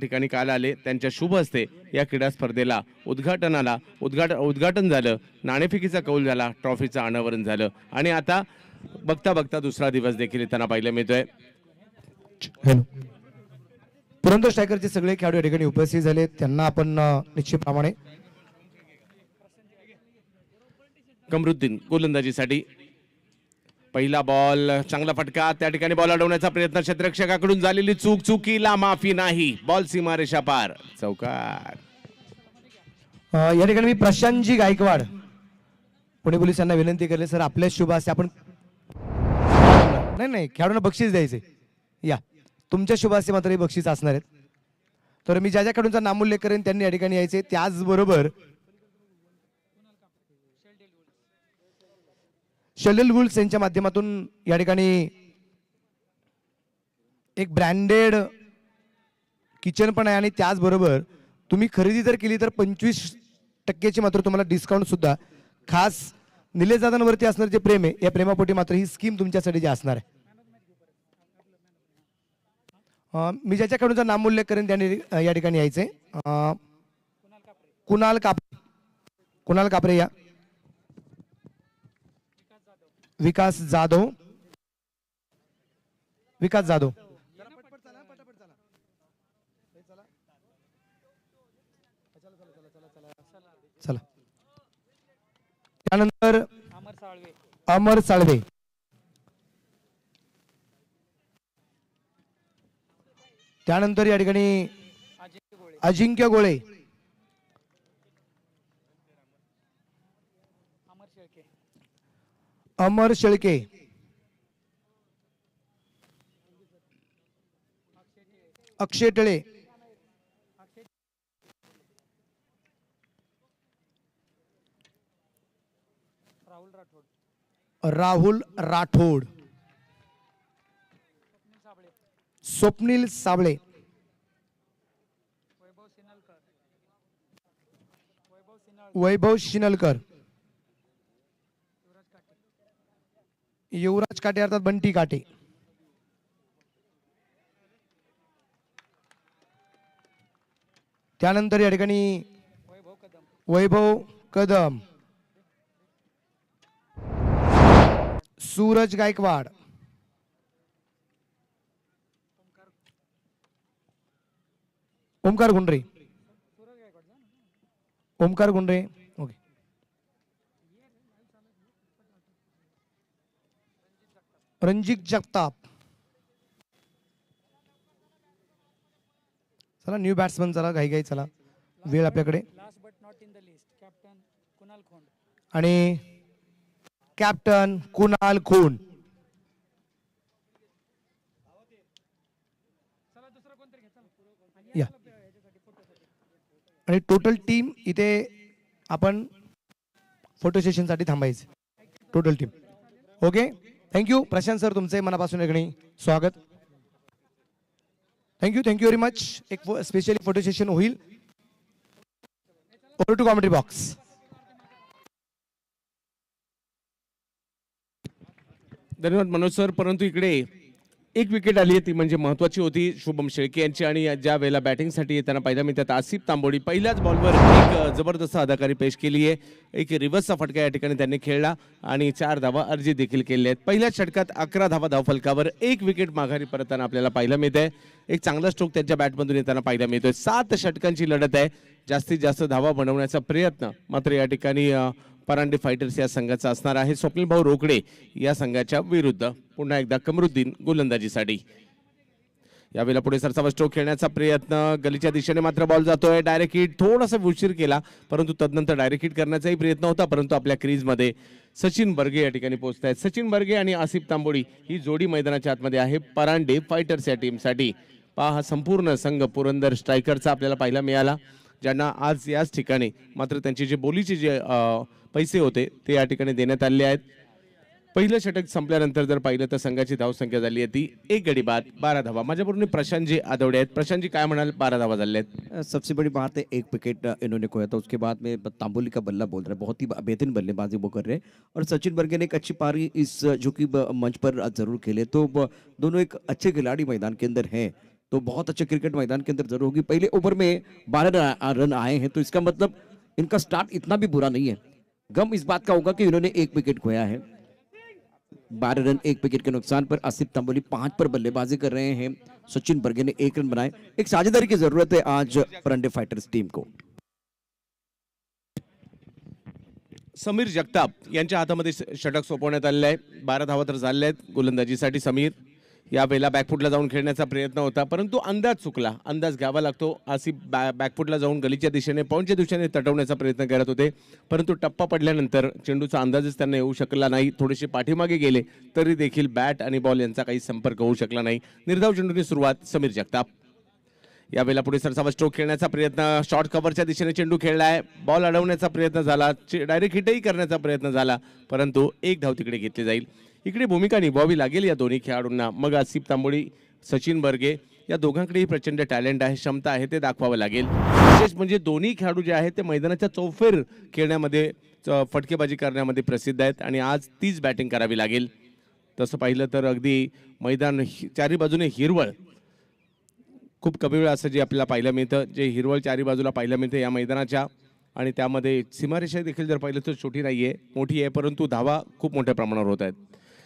ठिकाणी काल आले, त्यांच्या शुभ हस्ते या क्रीडा स्पर्धेला उद्घाटन झालं, नाणेफेकीचा कौल झाला, ट्रॉफीचं अनावरण झालं आणि आता बघता बघता दुसरा दिवस देखील त्यांना पाहायला मिळतोय. हॅलो, पुरंदर स्ट्रायकरचे सगळे खेळाडू या ठिकाणी उपस्थित झाले. त्यांना आपण निश्चितप्रमाणे कमरुद्दीन गोलंदाजीसाठी पहिला बॉल, चांगला फटका, त्या ठिकाणी बॉल अडवण्याचा प्रयत्न, क्षेत्ररक्षकाकडून झालेली चुकीला माफी नाही, बॉल सीमारेषा पार, चौकार. या ठिकाणी मी प्रशांतजी गायकवाड पुणे पोलिसांना विनंती केली, सर आपल्या शुभ हस्ते आपण नाही खेळाडूंना बक्षीस द्यायचे. या तुमच्या शुभ हस्ते मात्र हे बक्षीस असणार आहेत. तर मी ज्या ज्या खेळाडूंचा नामोल्लेख करेन त्यांनी या ठिकाणी यायचे. त्याचबरोबर शलिल वुल्स यांच्या माध्यमातून या ठिकाणी एक ब्रँडेड किचन पण आहे आणि त्याचबरोबर तुम्ही खरेदी जर केली तर 25% मात्र तुम्हाला डिस्काउंट सुद्धा खास निलेश दादांवरती असणार जे प्रेम आहे या प्रेमापोटी मात्र ही स्कीम तुमच्यासाठी जी असणार आहे. मी ज्याच्याकडूनचा नामोल्लेख करेन त्यांनी या ठिकाणी यायचे. कुणाल कापरे या, विकास जाधव चला. त्यानंतर अमर साळवे, त्यानंतर या ठिकाणी अजिंक्य गोळे, अमर शेळके, अक्षय टिळे, राहुल राठोड, स्वप्नील साबळे, वैभव शिनलकर, युवराज काटे अर्थात बंटी काटे, त्यानंतर या ठिकाणी वैभव कदम, सूरज गायकवाड, ओमकार गुंडरे, ओके, रणजित जगताप. चला न्यू बॅट्समन, चला घाई चला, वेळ आपल्याकडे. आणि कॅप्टन कुणाल खून. या आणि टोटल टीम इथे आपण फोटो सेशन साठी थांबायचे, total team. Okay, thank you Prashant sir, तुमचे मनापासून एकणी स्वागत. Thank you very much. एक स्पेशली फोटो सेशन होईल. Over to commentary box. धन्यवाद मनोज सर. परंतु इकडे एक विकेट आली आहे, ती म्हणजे महत्वाची होती शुभम शेळके यांची आणि ज्या वेळेला बॅटिंगसाठी येताना पाहिलं मिळतात आसिफ तांबोळी पहिल्याच बॉलवर एक जबरदस्त अदाकारी पेश केली आहे. एक रिव्हर्सचा फटका या ठिकाणी त्यांनी खेळला आणि 4 धावा अर्जित देखील केल्या आहेत. पहिल्या षटकात 11 धावा धावफलकावर एक विकेट माघारी परतताना आपल्याला पाहायला मिळते. एक चांगला स्ट्रोक त्यांच्या बॅटमधून येताना पाहायला मिळतोय. 7 षटकांची लढत आहे. जास्तीत जास्त धावा बनवण्याचा प्रयत्न मात्र या ठिकाणी परांडे फायटर्स या संघाचा असणार आहे. स्वप्नील भाऊ रोकडे या संघाच्या विरुद्ध पुन्हा एकदा कमरुद्दीन गोलंदाजीसाठी. यावेळेला पुढे सरसावा स्ट्रोक खेळण्याचा प्रयत्न, गलीच्या दिशेने मात्र बॉल जातोय. डायरेक्ट हिट थोडासा उशीर केला, परंतु तदनंतर डायरेक्ट हिट करण्याचाही प्रयत्न होता, परंतु आपल्या क्रीजमध्ये सचिन बर्गे या ठिकाणी पोहोचत आहेत. सचिन बर्गे आणि आसिफ तांबोळी ही जोडी मैदानाच्या आतमध्ये आहे परांडे फायटर्स या टीमसाठी. पहा, हा संपूर्ण संघ पुरंदर स्ट्रायकरचा आपल्याला पाहायला मिळाला, ज्यांना आज याच ठिकाणी मात्र त्यांचे जे बोलीचे जे पैसे होते ते या ठिकाणी देण्यात आले आहेत. पहिलं षटक संपल्यानंतर जर पाहिलं तर संघाची धावसंख्या झाली आहे ती 1 गडी बाद 12 धावा. माझ्याबरोबर प्रशांतजी आदवडे आहेत. प्रशांतजी काय म्हणाल, 12 धावा झाल्या आहेत. सबसे बड़ी बात है, एक विकेट इन्होंने खोया था, उसके बाद में तांबोली का बल्ला बोल रहे हैं, बहुत ही बेहतरीन बल्लेबाजी वो कर रहे हैं. और सचिन बर्गे ने एक अच्छी पारी इस जो कि मंच पर जरूर खेले, तो दोनों एक अच्छे खिलाड़ी मैदान के अंदर हैं. तो बहुत अच्छे क्रिकेट मैदान के अंदर जरूर होगी। पहले ओवर में 12 रन आए हैं, तो इसका मतलब इनका स्टार्ट इतना भी बुरा नहीं है। गम इस बात का होगा कि इन्होंने एक विकेट खोया है। 12 रन 1 विकेट के नुकसान पर आसिफ तांबोली 5 पर बल्लेबाजी कर रहे हैं। सचिन बर्गे ने 1 रन बनाए। एक साझेदारी की जरूरत है आज परंडे फाइटर्स टीम को। समीर जगताप यांच्या हातामध्ये षटक सोपवण्यात आलेलं आहे. 12 धावा तर झालेल्या आहेत गोलंदाजीसाठी. समीर यावेळेला बॅकफुटला जाऊन खेळण्याचा प्रयत्न होता, परंतु अंदाज चुकला. अंदाज घ्यावा लागतो. आसिफ बॅकफुटला जाऊन गलीच्या दिशेने पॉईंटच्या दिशेने तटवण्याचा प्रयत्न करत होते, परंतु टप्पा पडल्यानंतर चेंडूचा अंदाजच त्यांना येऊ शकला नाही. थोडेसे पाठीमागे गेले तरी देखील बॅट आणि बॉल यांचा काही संपर्क होऊ शकला नाही. निर्धाव चेंडूची सुरुवात समीर जगताप. यावेळेला पुढे सरसावा स्ट्रोक खेळण्याचा प्रयत्न, शॉर्ट कव्हरच्या दिशेने चेंडू खेळलाय. बॉल अडवण्याचा प्रयत्न झाला, डायरेक्ट हिटही करण्याचा प्रयत्न झाला, परंतु एक धाव तिकडे घेतली जाईल. इकडे भूमिका निभावावी लागेल या दोन्ही खेळाडूंना. मग आसिफ तांबोळी, सचिन बर्गे या दोघांकडेही प्रचंड टॅलेंट आहे, क्षमता आहे, ते दाखवावं लागेल. विशेष म्हणजे दोन्ही खेळाडू जे आहेत ते मैदानाच्या चौफेर खेळण्यामध्ये फटकेबाजी करण्यामध्ये प्रसिद्ध आहेत आणि आज तीच बॅटिंग करावी लागेल. तसं पाहिलं तर अगदी मैदान चारी बाजूने हिरवळ, खूप कमी वेळ असं जे आपल्याला पाहायला मिळतं, जे हिरवळ चारी बाजूला पाहायला मिळतं या मैदानाच्या. आणि त्यामध्ये सीमारेषा देखील जर पाहिलं तर छोटी नाहीये, मोठी आहे, परंतु धावा खूप मोठ्या प्रमाणावर होत आहेत.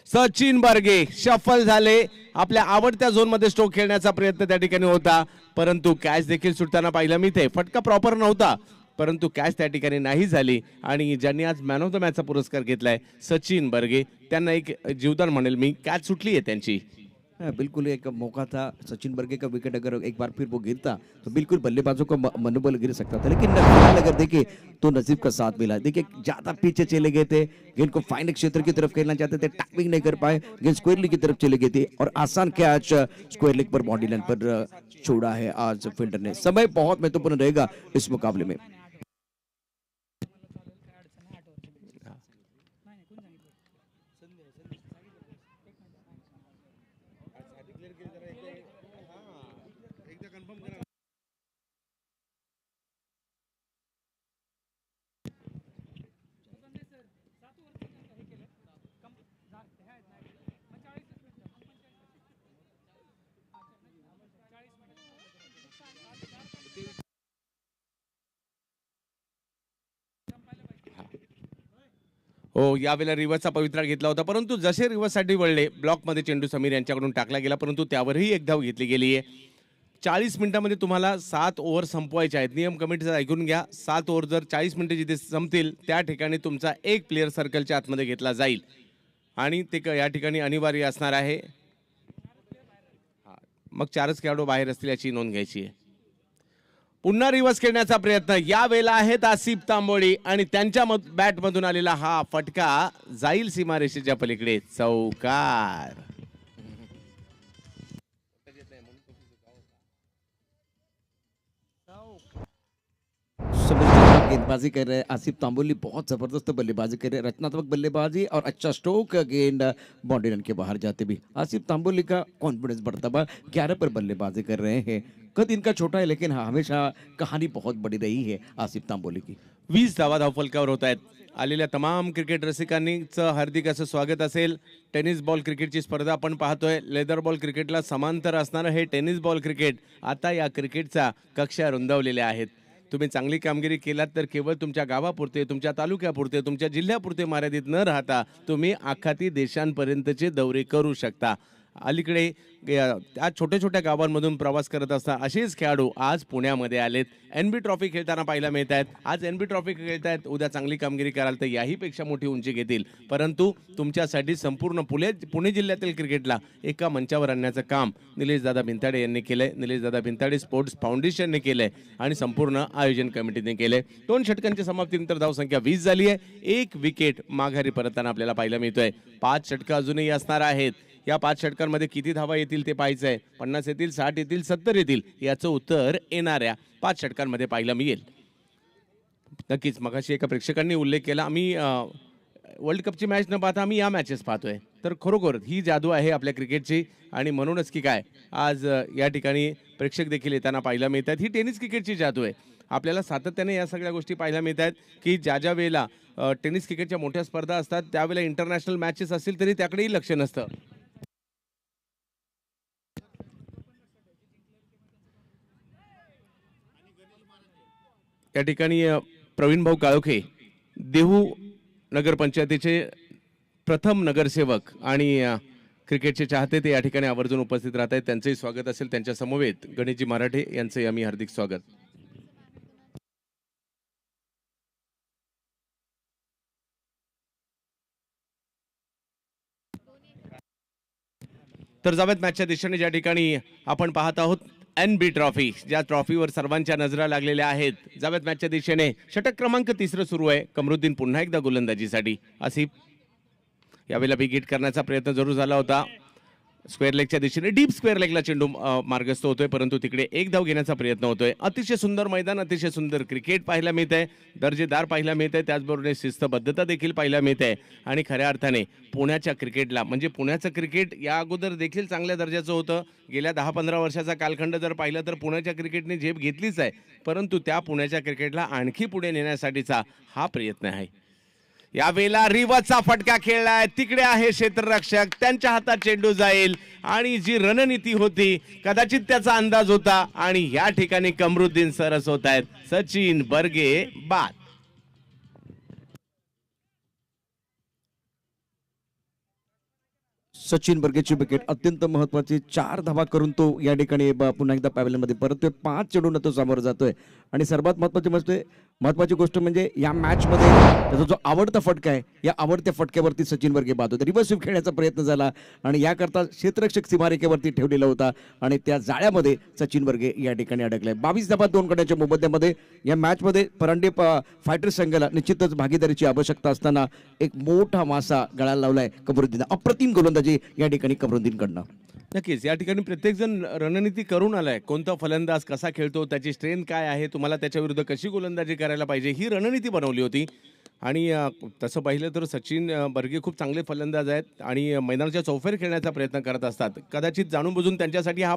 सचिन बर्गे शफल झाले. आपल्या आवडत्या झोनमध्ये स्ट्रोक खेळण्याचा प्रयत्न त्या ठिकाणी होता, परंतु कॅच देखील सुटताना पाहायला मिळते. फटका प्रॉपर नव्हता, परंतु कॅच त्या ठिकाणी नाही झाली. आणि ज्यांनी आज मॅन ऑफ द मॅचचा पुरस्कार घेतलाय सचिन बर्गे, त्यांना एक जीवदान म्हणेल मी. कॅच सुटली आहे त्यांची. बिल्कुल एक मौका था सचिन बर्गे का विकेट, अगर एक बार फिर वो गिरता तो बिल्कुल बल्लेबाजों का मनोबल गिर सकता था, लेकिन फिलहाल अगर देखे तो नसीब का साथ मिला. देखिए ज्यादा पीछे चले गए थे, गेंद को फाइन क्षेत्र की तरफ खेलना चाहते थे, टाइमिंग नहीं कर पाए, गेंद स्क्वायर लेग की तरफ चले गए थे और आसान कैच स्क्वायर लेग पर बॉडी लाइन पर छोड़ा है आज फील्डर ने. समय बहुत महत्वपूर्ण रहेगा इस मुकाबले में. हो, यावेळेला रिव्हर्सचा पवित्रा घेतला होता, परंतु जसे रिव्हर्ससाठी वळले ब्लॉकमध्ये चेंडू समीर यांच्याकडून टाकला गेला, परंतु त्यावरही एक धाव घेतली गेली आहे. 40 मिनिटांमध्ये तुम्हाला 7 ओव्हर संपवायचे आहेत. नियम कमिटीचा ऐकून घ्या. 7 ओव्हर जर 40 मिनिटे जिथे संपतील त्या ठिकाणी तुमचा एक प्लेअर सर्कलच्या आतमध्ये घेतला जाईल आणि ते या ठिकाणी अनिवार्य असणार आहे. मग 4च खेळाडू बाहेर असतील याची नोंद घ्यायची आहे. पुन्हा रिव्हर्स खेळण्याचा प्रयत्न यावेळेला आहेत आसिफ तांबोळी आणि त्यांच्या बॅटमधून आलेला हा फटका जाईल सीमारेषेच्या पलीकडे. चौकार. गेंदबाजी कर रहे हैं आसिफ तांबोली, बहुत जबरदस्त बल्लेबाजी कर रहे हैं, रचनात्मक बल्लेबाजी और अच्छा स्ट्रोक. गेंद बाउंड्री लाइन के बाहर जाते भी आसिफ तांबोली का कॉन्फिडेंस बढ़ता हुआ. 11 पर बल्लेबाजी कर रहे हैं. कद इनका छोटा है, लेकिन हाँ हमेशा कहानी बहुत बड़ी रही है आसिफ तांबोली की. 20 धावा धावफलकावर होत आहेत. आलेल्या तमाम क्रिकेट रसिकांचं हार्दिक असं स्वागत असेल. टेनिस बॉल क्रिकेटची स्पर्धा आपण पाहतोय. लेदर बॉल क्रिकेटला समांतर असणारं हे टेनिस बॉल क्रिकेट आता या क्रिकेटचा कक्षा रुंदावलेल्या आहेत. तुम्ही चांगली कामगिरी केलात तर केवळ तुमच्या गावापुरते, तुमच्या तालुक्यापुरते, तुमच्या जिल्ह्यापुरते मर्यादित न राहता तुम्ही आखाती देशांपर्यंतचे दौरे करू शकता. अलीकडे त्या छोट्या छोट्या गावांमधून प्रवास करत असतात असेच खेळाडू आज पुण्यामध्ये आलेत. NB ट्रॉफी खेळताना पाहायला मिळत आहेत. आज NB ट्रॉफी खेळतायत, उद्या चांगली कामगिरी कराल तर याही पेक्षा मोठी उंची घेतील. परंतु तुमच्यासाठी संपूर्ण पुणे जिल्ह्यातील क्रिकेटला एका मंचावर आणण्याचं काम निलेशदादा भिंताडे यांनी केलंय. निलेशदादा भिंताडे स्पोर्ट्स फाउंडेशनने केलंय आणि संपूर्ण आयोजन कमिटीने केलंय. 2 षटकांच्या समाप्तीनंतर धावसंख्या 20 झाली आहे. 1 विकेट माघारी परतताना आपल्याला पाहायला मिळतोय. 5 षटकं अजूनही असणार आहेत. या 5 षटकांमध्ये किती धावा येतील ते पाहायचं आहे. 50 येतील, 60 येतील, 70 येतील याचं उत्तर येणाऱ्या 5 षटकांमध्ये पाहायला मिळेल. नक्कीच मगाशी एका प्रेक्षकांनी उल्लेख केला, आम्ही वर्ल्ड कपची मॅच न पाहता आम्ही या मॅचेस पाहतोय. तर खरोखर ही जादू आहे आपल्या क्रिकेटची आणि म्हणूनच की काय आज या ठिकाणी प्रेक्षक देखील येताना पाहायला मिळतात. ही टेनिस क्रिकेटची जादू आहे. आपल्याला सातत्याने या सगळ्या गोष्टी पाहायला मिळतात की ज्या वेळेला टेनिस क्रिकेटच्या मोठ्या स्पर्धा असतात त्यावेळेला इंटरनॅशनल मॅचेस असतील तरी त्याकडेही लक्ष नसतं. या ठिकाणी प्रवीण भाऊ काळोखे देहू नगरपंचायतीचे प्रथम नगरसेवक आणि क्रिकेटचे चाहते ते या ठिकाणी आवर्जून उपस्थित राहत आहेत. त्यांचंही स्वागत असेल. त्यांच्या समवेत गणेशजी मराठे यांचंही आम्ही हार्दिक स्वागत. तर जावेत मॅचच्या दिशेने ज्या ठिकाणी आपण पाहत आहोत NB ट्रॉफी, ज्या ट्रॉफीवर सर्वांच्या नजरा लागलेल्या आहेत. जावेत मॅचच्या दिशेने षटक क्रमांक 3 सुरू आहे. कमरुद्दीन पुन्हा एकदा गोलंदाजीसाठी. आसिफ यावेळेला बिग हिट करण्याचा प्रयत्न जरूर झाला होता. स्क्वेअर लेगच्या दिशेने डीप स्क्वेअर लेगला चेंडू मार्गस्थ होतोय, परंतु तिकडे एक धाव घेण्याचा प्रयत्न होतोय. अतिशय सुंदर मैदान, अतिशय सुंदर क्रिकेट पाहायला मिळत आहे, दर्जेदार पाहायला मिळत आहे, त्याचबरोबर शिस्तबद्धता देखील पाहायला मिळते आहे. आणि खऱ्या अर्थाने पुण्याच्या क्रिकेटला म्हणजे पुण्याचं क्रिकेट या अगोदर देखील चांगल्या दर्जाचं होतं. गेल्या 10-15 वर्षाचा कालखंड जर पाहिला तर पुण्याच्या क्रिकेटने झेप घेतलीच आहे, परंतु त्या पुण्याच्या क्रिकेटला आणखी पुढे नेण्यासाठीचा हा प्रयत्न आहे. यावेळेला रिवर्सचा फटका खेळलाय, तिकडे आहे क्षेत्ररक्षक, त्यांच्या हातात चेंडू जाईल आणि जी रणनीती होती कदाचित त्याचा अंदाज होता आणि या ठिकाणी कमरुद्दीन सरस होत आहेत. सचिन बर्गे बाद. सचिन बर्गेची विकेट अत्यंत महत्वाची. 4 धावा करून तो या ठिकाणी पुन्हा एकदा पॅव्हलियनमध्ये परततोय. 5 चेंडूंना तो समोर जातोय आणि सर्वात महत्वाची गोष्ट म्हणजे या मॅच मध्ये त्याचा जो आवडता फटका आहे, या आवडत्या फटक्यावरती सचिन बर्गे बाद होते. रिव्हर्स स्वीप खेळण्याचा प्रयत्न झाला आणि याकरता क्षेत्ररक्षक सीमारेखेवरती ठेवलेला होता आणि त्या जाळ्यामध्ये सचिन बर्गे या ठिकाणी अडकलाय. 22 धावा 2 गड्यांच्या मोबदल्यामध्ये या मॅच मध्ये परांडे फायटर संघाला निश्चितच भागीदारीची आवश्यकता असताना एक मोठा मासा गळाला लावलाय कमरुद्दीन. अप्रतिम गोलंदाजी या ठिकाणी कमरुद्दीनकडनं. नक्कीच या ठिकाणी प्रत्येक जण रणनीती करून आलाय. कोणता फलंदाज कसा खेळतो, त्याची स्ट्रेंथ काय आहे, तुम्हाला त्याच्या विरुद्ध कशी गोलंदाजी करायला पाहिजे, ही रणनीती बनवली होती. आणि तसं पाहिलं तर सचिन बर्गे खूप चांगले फलंदाज आहेत आणि मैदानाच्या चौफेर खेळण्याचा प्रयत्न करत असतात. कदाचित जाणून बुजून त्यांच्यासाठी हा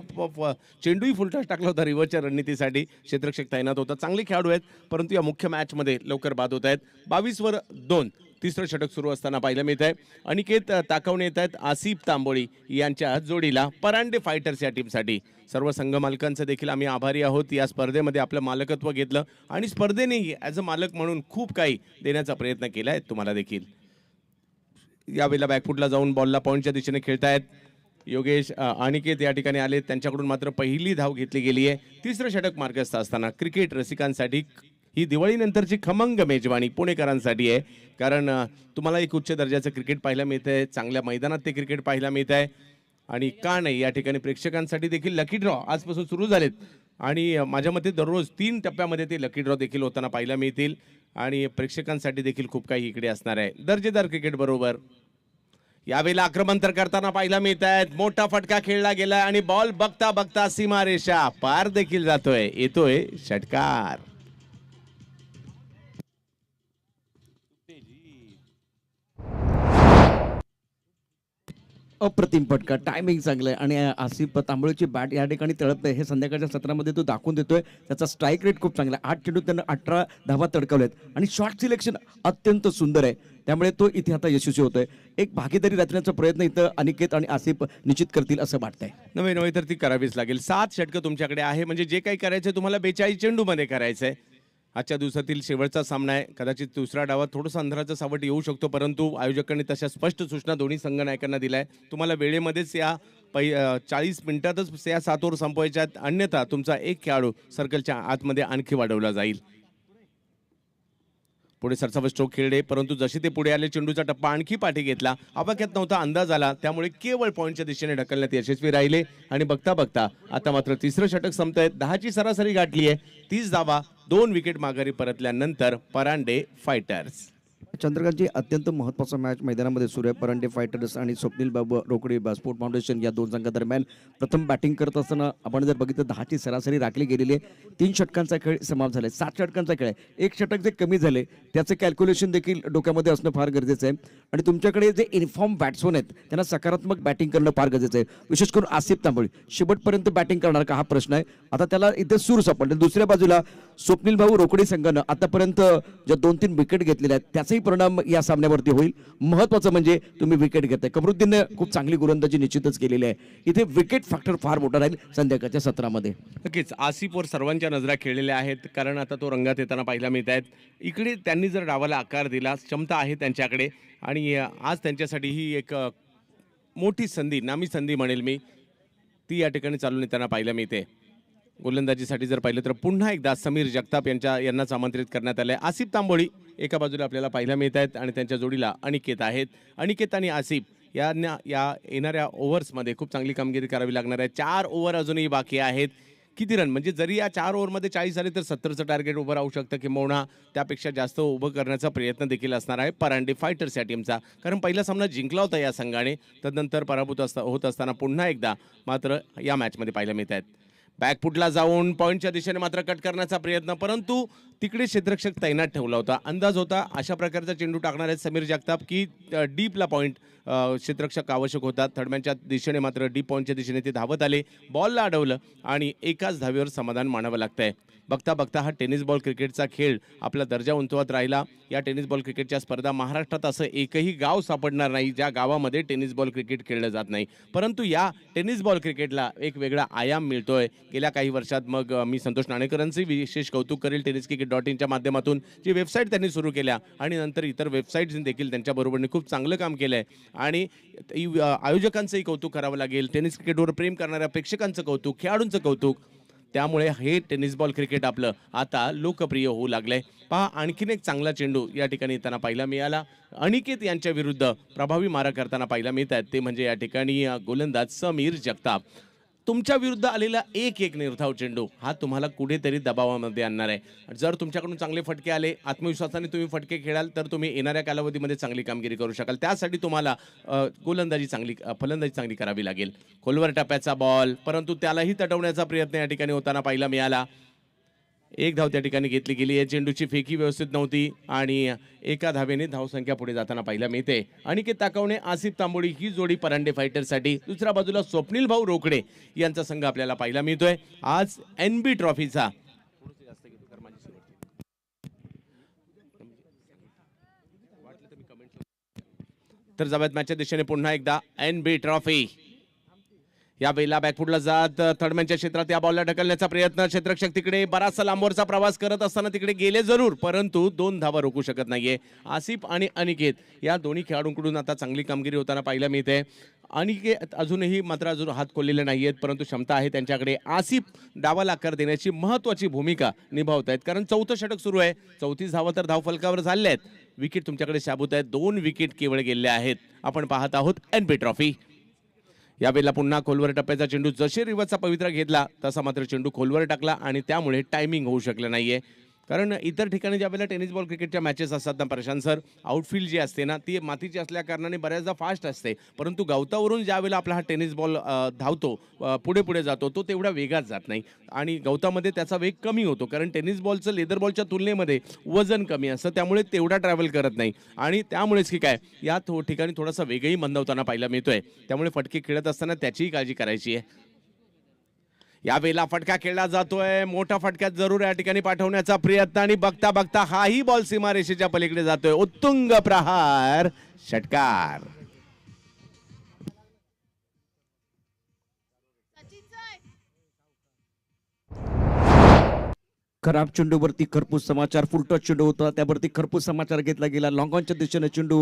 चेंडूही फुलटॉस टाकला होता रिव्हर्सच्या रणनीतीसाठी. क्षेत्ररक्षक तैनात होता. चांगले खेळाडू आहेत, परंतु या मुख्य मॅचमध्ये लवकर बाद होत आहेत. 22 वर 2 तिसरं षटक सुरू असताना पाहायला मिळत आहे. अनिकेत ताकवणे येत आहेत आसिफ तांबोळी यांच्या जोडीला परांडे फायटर्स या टीमसाठी. सर्व संघ मालकांचे देखील आम्ही आभारी आहोत. या स्पर्धेमध्ये आपलं मालकत्व घेतलं आणि स्पर्धेनेही ॲज अ मालक म्हणून खूप काही देण्याचा प्रयत्न केला आहे तुम्हाला देखील. यावेळेला बॅकफुटला जाऊन बॉलला पॉईंटच्या दिशेने खेळतायत योगेश. अनिकेत या ठिकाणी आले, त्यांच्याकडून मात्र पहिली धाव घेतली गेली आहे. तिसरं षटक मार्गस्थ असताना क्रिकेट रसिकांसाठी ही दिवाळीनंतरची खमंग मेजवानी पुणेकरांसाठी आहे. कारण तुम्हाला एक उच्च दर्जाचं क्रिकेट पाहायला मिळतं आहे, चांगल्या मैदानात ते क्रिकेट पाहायला मिळत आहे. आणि का नाही, या ठिकाणी प्रेक्षकांसाठी देखील लकी ड्रॉ आजपासून सुरू झालेत आणि माझ्या मते दररोज 3 टप्प्यामध्ये ते लकी ड्रॉ देखील होताना पाहायला मिळतील आणि प्रेक्षकांसाठी देखील खूप काही इकडे असणार आहे. दर्जेदार क्रिकेट बरोबर यावेळेला आक्रमण तर करताना पाहायला मिळत आहेत. मोठा फटका खेळला गेलाय आणि बॉल बघता बघता सीमारेषा पार देखील जातोय. येतोय षटकार. अप्रतिम फटका, टायमिंग चांगलं आहे आणि आसिफ तांबोळीची बॅट या ठिकाणी तळपते हे संध्याकाळच्या सत्रामध्ये तो दाखवून देतोय. त्याचा स्ट्राईक रेट खूप चांगला आहे. 8 चेंडू त्यानं 18 धावा तडकवल्यात आणि शॉट सिलेक्शन अत्यंत सुंदर आहे, त्यामुळे तो इथे आता यशस्वी होतोय. एक भागीदारी रचण्याचा प्रयत्न इथं अनिकेत आणि आसिफ निश्चित करतील असं वाटतंय. नव्हे तर ती करावीच लागेल. 7 षटकं तुमच्याकडे आहे, म्हणजे जे काही करायचं तुम्हाला 42 चेंडूमध्ये करायचंय. आजच्या दिवसातील शेवटचा सामना आहे. कदाचित दुसऱ्या डावात थोडंसं अंधाराचं सावट येऊ शकतो, परंतु आयोजकांनी तशा स्पष्ट सूचना दोन्ही संघ नायकांना दिल्या आहे. तुम्हाला वेळेमध्येच या 40 मिनिटातच या 7 ओव्हर संपवायच्यात, अन्यथा तुमचा एक खेळाडू सर्कलच्या आतमध्ये आणखी वाढवला जाईल. पुढे सरसावत स्ट्रोक खेळले, परंतु जसे ते पुढे आले चेंडूचा टप्पा आणखी पाठी घेतला. आवाक्यात नव्हता अंदाज आला, त्यामुळे केवळ पॉईंटच्या दिशेने ढकलण्यात यशस्वी राहिले. आणि बघता बघता आता मात्र तिसरं षटक संपतंय. 10ची सरासरी गाठली आहे. 30 धावा 2 विकेट माघारी परतल्यानंतर परांडे फायटर्स. चंद्रकांतची अत्यंत महत्त्वाचा मॅच मैदानामध्ये सुरू आहे. परांडे फायटर्स आणि स्वप्नील बाबू रोकडे स्पोर्ट फाउंडेशन या 2 संघादरम्यान प्रथम बॅटिंग करत असताना आपण जर बघितलं 10ची सरासरी राखली गेलेली आहे. 3 षटकांचा खेळ समाप्त झाला आहे. 7 षटकांचा खेळ आहे. 1 षटक जे कमी झाले त्याचं कॅल्क्युलेशन देखील डोक्यामध्ये असणं फार गरजेचं आहे आणि तुमच्याकडे जे इन्फॉर्म बॅट्समन आहेत त्यांना सकारात्मक बॅटिंग करणं फार गरजेचं आहे. विशेष करून आसिफ तांबोळी शेवटपर्यंत बॅटिंग करणार का हा प्रश्न आहे. आता त्याला इथे सूर सापडले. दुसऱ्या बाजूला स्वप्नील भाऊ रोकडे संघानं आतापर्यंत ज्या 2-3 विकेट घेतलेल्या आहेत त्याचाही परिणाम या सामन्यावरती होईल. महत्वाचं म्हणजे तुम्ही विकेट घेताय. कमरुद्दीनने खूप चांगली गोलंदाजी निश्चितच केलेली आहे. इथे विकेट फॅक्टर फार मोठा राहील संध्याकाळच्या सत्रामध्ये. नक्कीच आसिफवर सर्वांच्या नजरा खेळलेल्या आहेत, कारण आता तो रंगात येताना पाहायला मिळत आहेत. इकडे त्यांनी जर डावाला आकार दिला, क्षमता आहे त्यांच्याकडे, आणि आज त्यांच्यासाठी ही एक मोठी संधी, नामी संधी म्हणेल मी, ती या ठिकाणी चालून येताना पाहायला मिळते. गोलंदाजीसाठी जर पाहिलं तर पुन्हा एकदा समीर जगताप यांनाच आमंत्रित करण्यात आले. आसिफ तांबोळी एका बाजूला आपल्याला पाहायला मिळत आहेत आणि त्यांच्या जोडीला अनिकेत आहेत. अनिकेत आणि आसिफ यांना या येणाऱ्या ओव्हर्समध्ये खूप चांगली कामगिरी करावी लागणार आहे. 4 ओव्हर अजूनही बाकी आहेत. किती रन, म्हणजे जरी या 4 ओव्हरमध्ये 40 झाले तर 70चं टार्गेट उभं राहू शकतं, किंवा त्यापेक्षा जास्त उभं करण्याचा प्रयत्न देखील असणार आहे परांडे फायटर्स या टीमचा. कारण पहिला सामना जिंकला होता या संघाने, तदनंतर पराभूत होत असताना पुन्हा एकदा मात्र या मॅचमध्ये पाहायला मिळत आहेत. बॅकफुटला जाऊन पॉईंटच्या दिशेने मात्र कट करण्याचा प्रयत्न, परंतु तिकडे क्षेत्ररक्षक तैनात ठेवला होता. अंदाज होता अशा प्रकारचा चेंडू टाकणार आहेत समीर जगताप की डीपला पॉईंट क्षेत्ररक्षक आवश्यक होता. थर्डमॅनच्या दिशेने मात्र डीप पॉईंटच्या दिशेने ते धावत आले, बॉलला अडवलं आणि एकाच धावेवर समाधान मानावं लागतंय. बघता बघता हा टेनिस बॉल क्रिकेटचा खेळ आपला दर्जा उंचवत राहिला. या टेनिस बॉल क्रिकेटच्या स्पर्धा महाराष्ट्रात असं एकही गाव सापडणार नाही ज्या गावामध्ये टेनिस बॉल क्रिकेट खेळलं जात नाही, परंतु या टेनिस बॉल क्रिकेटला एक वेगळा आयाम मिळतोय गेल्या काही वर्षात. मग मी संतोष नाणेकरांचे विशेष कौतुक करेल. tenniscricket.in माध्यमातून जी वेबसाईट त्यांनी सुरू केल्या आणि नंतर इतर वेबसाईट्स देखील त्यांच्याबरोबरने खूप चांगलं काम केलं आहे, आणि आयोजकांचंही कौतुक करावं लागेल. टेनिस क्रिकेटवर प्रेम करणाऱ्या प्रेक्षकांचं कौतुक, खेळाडूंचं कौतुक. त्यामुळे हे टेनिस बॉल क्रिकेट आपलं आता लोकप्रिय होऊ लागलंय. पहा, आणखीन एक चांगला चेंडू या ठिकाणी येताना पाहायला मिळाला. अनिकेत यांच्या विरुद्ध प्रभावी मारा करताना पाहायला मिळत आहेत, ते म्हणजे या ठिकाणी गोलंदाज समीर जगताप. तुमच्या विरुद्ध आलेला एक निर्धाव चेंडू हा तुम्हाला कुठेतरी दबावामध्ये आणणार आहे. जर तुमच्याकडून चांगले फटके आले, आत्मविश्वासाने तुम्ही फटके खेळाल, तर तुम्ही येणाऱ्या कालावधीमध्ये चांगली कामगिरी करू शकाल. त्यासाठी तुम्हाला फलंदाजी चांगली करावी लागेल. खोलवर टप्प्याचा बॉल, परंतु त्यालाही तटवण्याचा प्रयत्न या ठिकाणी होताना पाहायला मिळाला. एक धाव त्या ठिकाणी घेतली गेली आहे. चेंडूची फेकी व्यवस्थित नव्हती आणि एका धावेने धावसंख्या पुढे जाताना पाहायला मिळते. अनिकेत ताकवणे, आसिफ तांबोळी ही जोडी परांडे फायटरसाठी. दुसऱ्या बाजूला स्वप्नील भाऊ रोकडे यांचा संघ आपल्याला पाहायला मिळतोय. आज NB ट्रॉफीचा तर जाव्यात मॅचच्या दिशेने पुन्हा एकदा NB ट्रॉफी. या वेळेला बॅकफुटला जात थर्डमॅनच्या क्षेत्रात या बॉलला ढकलण्याचा प्रयत्न. क्षेत्ररक्षक तिकडे बराचसा लांबवरचा प्रवास करत असताना तिकडे गेले जरूर, परंतु 2 धावा रोखू शकत नाहीये. आसिफ आणि अनिकेत या दोन्ही खेळाडूंकडून आता चांगली कामगिरी होताना पाहायला मिळते. अनिकेत अजूनही हात खोललेले नाहीयेत, परंतु क्षमता आहे त्यांच्याकडे. आसिफ डावाला आकार देण्याची महत्वाची भूमिका निभावत आहेत, कारण 4थं षटक सुरू आहे. 34 धावा तर धावफलकावर झाल्या आहेत. विकेट तुमच्याकडे शाबूत आहेत. 2 विकेट केवळ गेलेल्या आहेत. आपण पाहत आहोत NB ट्रॉफी. यावेळेला पुन्हा खोलवर टप्प्याचा चेंडू, जसे रिवर्सचा पवित्रा घेतला तसा मात्र चेंडू खोलवर टाकला आणि त्यामुळे टायमिंग होऊ शकलं नाहीये. कारण इतर ठिकाणी ज्यावेळेला टेनिस बॉल क्रिकेटच्या मॅचेस असतात ना प्रशांत सर, आउटफील्ड जी असते ना ती मातीची असल्या कारणाने बऱ्याचदा फास्ट असते, परंतु गवतावरून ज्यावेळेला आपला हा टेनिस बॉल धावतो, पुढे पुढे जातो, तो तेवढा वेगात जात नाही आणि गवतामध्ये त्याचा वेग कमी होतो. कारण टेनिस बॉलचं लेदर बॉलच्या तुलनेमध्ये वजन कमी असतं, त्यामुळे तेवढा ट्रॅव्हल करत नाही आणि त्यामुळेच की काय या ठिकाणी थोडासा वेगही मंदावताना पाहायला मिळतोय. त्यामुळे फटके खेळत असताना त्याचीही काळजी करायची आहे. या वेळेला फटका खेळला जातोय. मोठा फटक्यात जरूर या ठिकाणी पाठवण्याचा प्रयत्न आणि बघता बघता हाही बॉल सीमारेषेच्या पलीकडे जातोय. उत्तुंग प्रहार, षटकार. खराब चेंडूवरती खरपूस समाचार. फुलटॉस चेंडू होता, त्यावरती खरपूस समाचार घेतला गेला. लॉंग ऑनच्या दिशेने चेंडू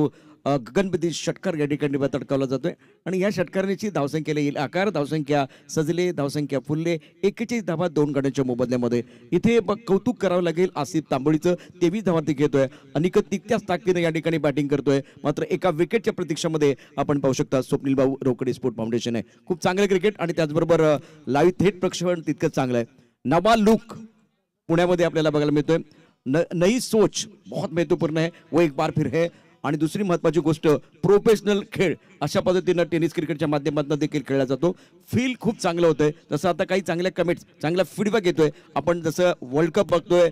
गगनभेदी षटकार या ठिकाणी तडकावला जातोय आणि या षटकाराची धावसंख्येला येईल आकार. धावसंख्या सजले, धावसंख्या फुलले. 41 धावा 2 गड्यांच्या मोबदल्यामध्ये. इथे कौतुक करावं लागेल आसिफ तांबोळीचं. 23 धावा ते घेतोय. अनिकेत तितक्याच ताकदीने या ठिकाणी बॅटिंग करतोय. मात्र एका विकेटच्या प्रतीक्षामध्ये आपण पाहू शकता स्वप्नील भाऊ रोकडे स्पोर्ट फाउंडेशन आहे. खूप चांगलं क्रिकेट आणि त्याचबरोबर लाईव्ह थेट प्रक्षेपण तितकंच चांगलं आहे. नवा लुक पुण्यामध्ये आपल्याला बघायला मिळतोय. नई सोच बहुत महत्वपूर्ण है, वो एक बार फिर है. आणि दुसरी महत्वाची गोष्ट, प्रोफेशनल खेळ अशा पद्धतीनं टेनिस क्रिकेटच्या माध्यमातून देखील खेळला जातो. फील खूप चांगलं होतंय. जसं आता काही चांगल्या कमेंट्स, चांगला फीडबॅक येतोय. आपण जसं वर्ल्ड कप बघतोय,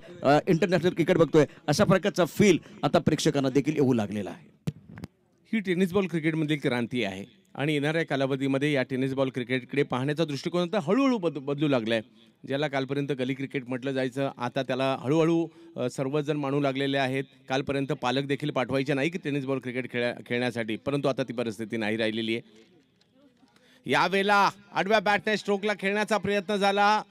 इंटरनॅशनल क्रिकेट बघतोय, अशा प्रकारचा फील आता प्रेक्षकांना देखील येऊ लागलेला आहे. ही टेनिस बॉल क्रिकेटमधील क्रांती आहे. आणि येणाऱ्या कालावधीमध्ये या टेनिस बॉल क्रिकेटकडे पाहण्याचा दृष्टिकोन आता हळूहळू बदलू लागलाय. ज्याला कालपर्यंत गली क्रिकेट म्हटलं जायचं, आता त्याला हळूहळू सर्वजण मानू लागलेले आहेत. कालपर्यंत पालक देखील पाठवायचे नाही की टेनिस बॉल क्रिकेट खेळण्यासाठी, परंतु आता ती परिस्थिती नाही राहिलेली आहे. यावेळेला आडव्या बॅटने स्ट्रोकला खेळण्याचा प्रयत्न झाला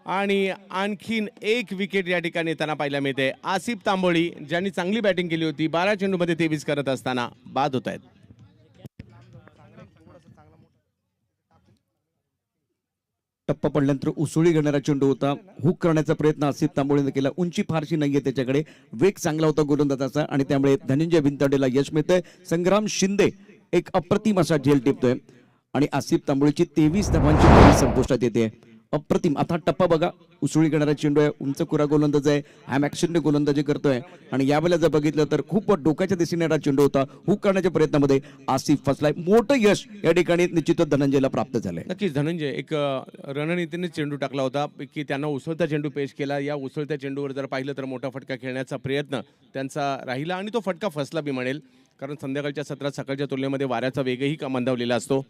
आणि आणखीन एक विकेट या ठिकाणी येताना पाहायला मिळते. आसिफ तांबोळी ज्यांनी चांगली बॅटिंग केली होती, 12 चेंडूमध्ये 23 करत असताना बाद होत आहेत. टप्पा पडल्यानंतर उसळी घेणारा चेंडू होता. हुक करण्याचा प्रयत्न आसिफ तांबोळीने केला. उंची फारशी नाहीये त्याच्याकडे, वेग चांगला होता गोलंदाजाचा आणि त्यामुळे धनंजय भिंताडेला यश मिळतंय. संग्राम शिंदे एक अप्रतिम असा झेल टिपतोय आणि आसिफ तांबोळीची 23 धावांची पारी संपुष्टात येते. अप्रतिम. आता टप्पा बघा, उसळी घेणारा चेंडू आहे, उंच कुरा गोलंदाज आहे, हॅम ऍक्शनने गोलंदाजी करतोय आणि यावेळेला जर बघितलं तर खूप डोक्याच्या दिशेने येणारा चेंडू होता. हुक करण्याच्या प्रयत्नामध्ये आसिफ फसलाय. मोठं यश या ठिकाणी निश्चितच धनंजयला प्राप्त झालंय. नक्कीच धनंजय एक रणनीतीने चेंडू टाकला होता की त्यांना उसळता चेंडू पेश केला. या उसळत्या चेंडूवर जर पाहिलं तर मोठा फटका खेळण्याचा प्रयत्न त्यांचा राहिला आणि तो फटका फसला बी म्हणेल, कारण संध्याकाळच्या सत्रात सकाळच्या तुलनेमध्ये वाऱ्याचा वेगही मंदावलेला असतो.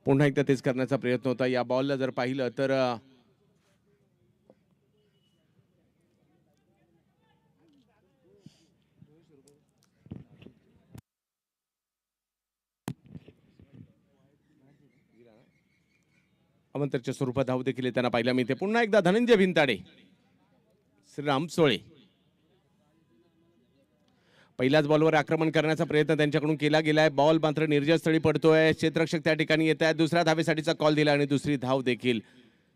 पुन्हा एकदा तेच करण्याचा प्रयत्न होता. या बॉलला जर पाहिलं तर अवंतरच्या स्वरूपात धाव देखील त्यांना पाहायला मिळते. पुन्हा एकदा धनंजय भिंताडे, श्रीराम सोळे पहिल्याच बॉलवर आक्रमण करण्याचा प्रयत्न त्यांच्याकडून केला गेलाय. बॉल मात्र निर्जस्थळी पडतोय. क्षेत्ररक्षक त्या ठिकाणी येत आहेत. दुसऱ्या धावेसाठीचा कॉल दिला आणि दुसरी धाव देखील.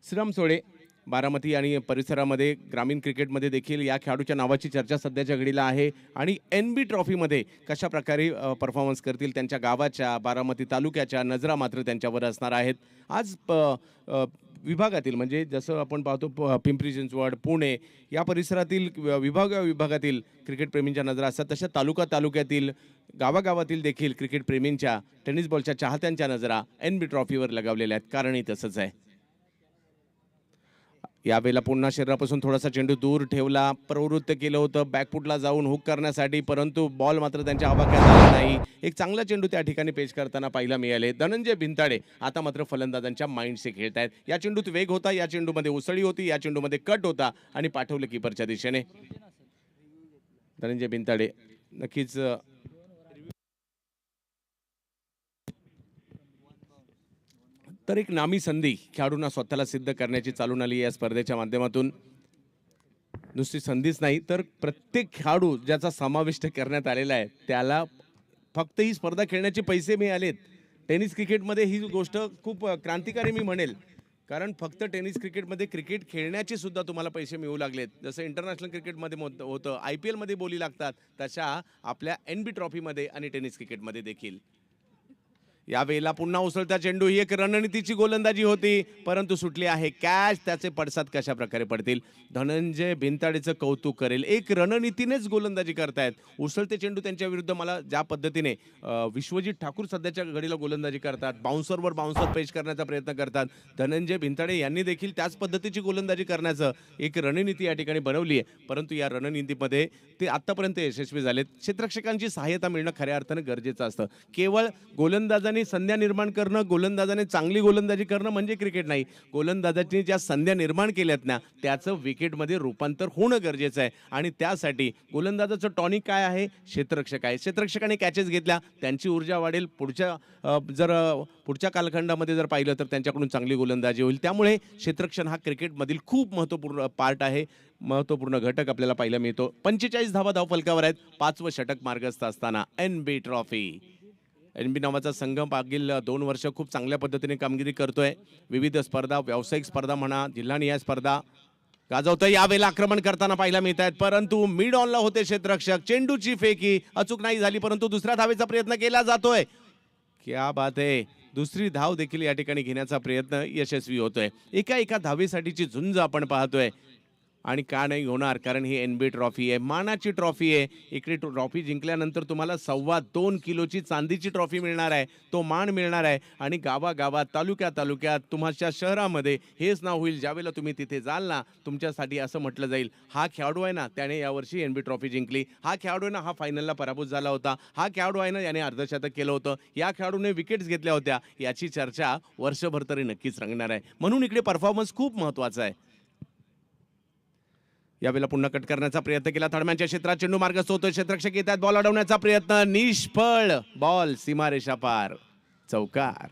श्रीराम सोळे बारामती आणि परिसरामध्ये ग्रामीण क्रिकेटमध्ये देखील या खेळाडूच्या नावाची चर्चा सध्याच्या घडीला आहे आणि NB ट्रॉफीमध्ये कशा प्रकारे परफॉर्मन्स करतील त्यांच्या गावाच्या, बारामती तालुक्याच्या नजरा मात्र त्यांच्यावर असणार आहेत. आज विभागातील म्हणजे जसं आपण पाहतो पिंपरी चिंचवड, पुणे या परिसरातील विभागातील क्रिकेट प्रेमींच्या नजरा असतात, तशा तालुक्यातील गावागावातील देखील क्रिकेट प्रेमींच्या, टेनिस बॉलच्या चाहत्यांच्या नजरा NB ट्रॉफीवर लगावलेल्या आहेत. कारणही तसंच आहे. यावेळेला पुन्हा शरीरापासून थोडासा चेंडू दूर ठेवला, प्रवृत्त केलं होतं बॅकफुटला जाऊन हुक करण्यासाठी, परंतु बॉल मात्र त्यांच्या आवाक्यात आला नाही. एक चांगला चेंडू त्या ठिकाणी पेश करताना पाहायला मिळाले. धनंजय भिंताडे आता मात्र फलंदाजांच्या माइंडसे खेळत आहेत. या चेंडूत वेग होता, या चेंडूमध्ये उसळी होती, या चेंडूमध्ये कट होता आणि पाठवलं कीपरच्या दिशेने. धनंजय भिंताडे नक्कीच तर एक नामी संधी खेळाडूंना स्वतःला सिद्ध करण्याची चालून आली या स्पर्धेच्या माध्यमातून. नुसती संधीच नाही तर प्रत्येक खेळाडू ज्याचा समाविष्ट करण्यात आलेला आहे त्याला फक्त ही स्पर्धा खेळण्याचे पैसे मिळालेत. टेनिस क्रिकेटमध्ये ही गोष्ट खूप क्रांतिकारी मी म्हणेल, कारण फक्त टेनिस क्रिकेटमध्ये क्रिकेट खेळण्याचे सुद्धा तुम्हाला पैसे मिळू लागलेत. जसं इंटरनॅशनल क्रिकेटमध्ये होतं, IPL मध्ये बोली लागतात, तशा आपल्या NB ट्रॉफीमध्ये आणि टेनिस क्रिकेटमध्ये देखील. यावेळेला पुन्हा उसळता चेंडू, ही एक रणनीतीची गोलंदाजी होती परंतु सुटली आहे कॅच. त्याचे पडसाद कशा प्रकारे पडतील धनंजय भिंताडेचं कौतुक करेल. एक रणनीतीनेच गोलंदाजी करतायत. उसळते चेंडू त्यांच्या विरुद्ध मला ज्या पद्धतीने विश्वजित ठाकूर सध्याच्या घडीला गोलंदाजी करतात, बाउन्सरवर बाउन्सर पेश करण्याचा प्रयत्न करतात, धनंजय भिंताडे यांनी देखील त्याच पद्धतीची गोलंदाजी करण्याचं एक रणनीती या ठिकाणी बनवली आहे. परंतु या रणनीतीमध्ये ते आतापर्यंत यशस्वी झालेत. क्षेत्ररक्षकांची सहाय्यता मिळणं खऱ्या अर्थानं गरजेचं असतं. केवळ गोलंदाजांनी संध्या निर्माण करणं, गोलंदाजाने चांगली गोलंदाजी करणं म्हणजे क्रिकेट नाही. गोलंदाजांनी ज्या संध्या निर्माण केल्यात ना त्याचं विकेटमध्ये रूपांतर होणं गरजेचं आहे आणि त्यासाठी गोलंदाजाचं टॉनिक काय आहे? क्षेत्ररक्षक आहे. क्षेत्ररक्षकाने कॅचेस घेतल्या, त्यांची ऊर्जा वाढेल. पुढच्या कालखंडामध्ये जर पाहिलं तर त्यांच्याकडून चांगली गोलंदाजी होईल. त्यामुळे क्षेत्ररक्षण हा क्रिकेटमधील खूप महत्त्वपूर्ण पार्ट आहे, महत्त्वपूर्ण घटक आपल्याला पाहायला मिळतो. 45 धावा धावफलकावर आहेत. 5वं षटक मार्गस्थ असताना NB ट्रॉफी. NB नावाचा संघ मागील 2 वर्ष खूप चांगल्या पद्धतीने कामगिरी करतोय. विविध स्पर्धा, व्यावसायिक स्पर्धा म्हणा, जिल्हानिहाय स्पर्धा गाजवतोय. यावेळेला आक्रमण करताना पाहायला मिळत आहेत, परंतु मिड ऑनला होते क्षेत्ररक्षक. चेंडूची फेकी अचूक नाही झाली, परंतु दुसऱ्या धावेचा प्रयत्न केला जातोय. क्या बात आहे. दुसरी धाव देखील या ठिकाणी घेण्याचा प्रयत्न यशस्वी होतोय. एका धावेसाठीची झुंज आपण पाहतोय. आणि का नाही होणार, कारण ही NB ट्रॉफी आहे, मानाची ट्रॉफी आहे. इकडे ट्रॉफी जिंकल्यानंतर तुम्हाला 2.25 किलोची चांदीची ट्रॉफी मिळणार आहे, तो मान मिळणार आहे. आणि गावागावात, तालुक्यात, तुमच्या शहरामध्ये हेच नाव होईल. ज्यावेळेला तुम्ही तिथे जाल ना, तुमच्यासाठी असं म्हटलं जाईल, हा खेळाडू आहे ना, त्याने यावर्षी NB ट्रॉफी जिंकली, हा खेळाडू आहे ना, हा फायनलला पराभूत झाला होता, हा खेळाडू आहे ना, याने अर्धशतक केलं होतं, या खेळाडूने विकेट्स घेतल्या होत्या. याची चर्चा वर्षभर तरी नक्कीच रंगणार आहे. म्हणून इकडे परफॉर्मन्स खूप महत्त्वाचा आहे. यावेळेला पुन्हा कट करण्याचा प्रयत्न केला, थर्डमॅनच्या क्षेत्रात चेंडू मार्गस्थ होतोय, क्षेत्ररक्षक येतात, बॉल अडवण्याचा प्रयत्न निष्फळ, बॉल सीमारेषा पार, चौकार.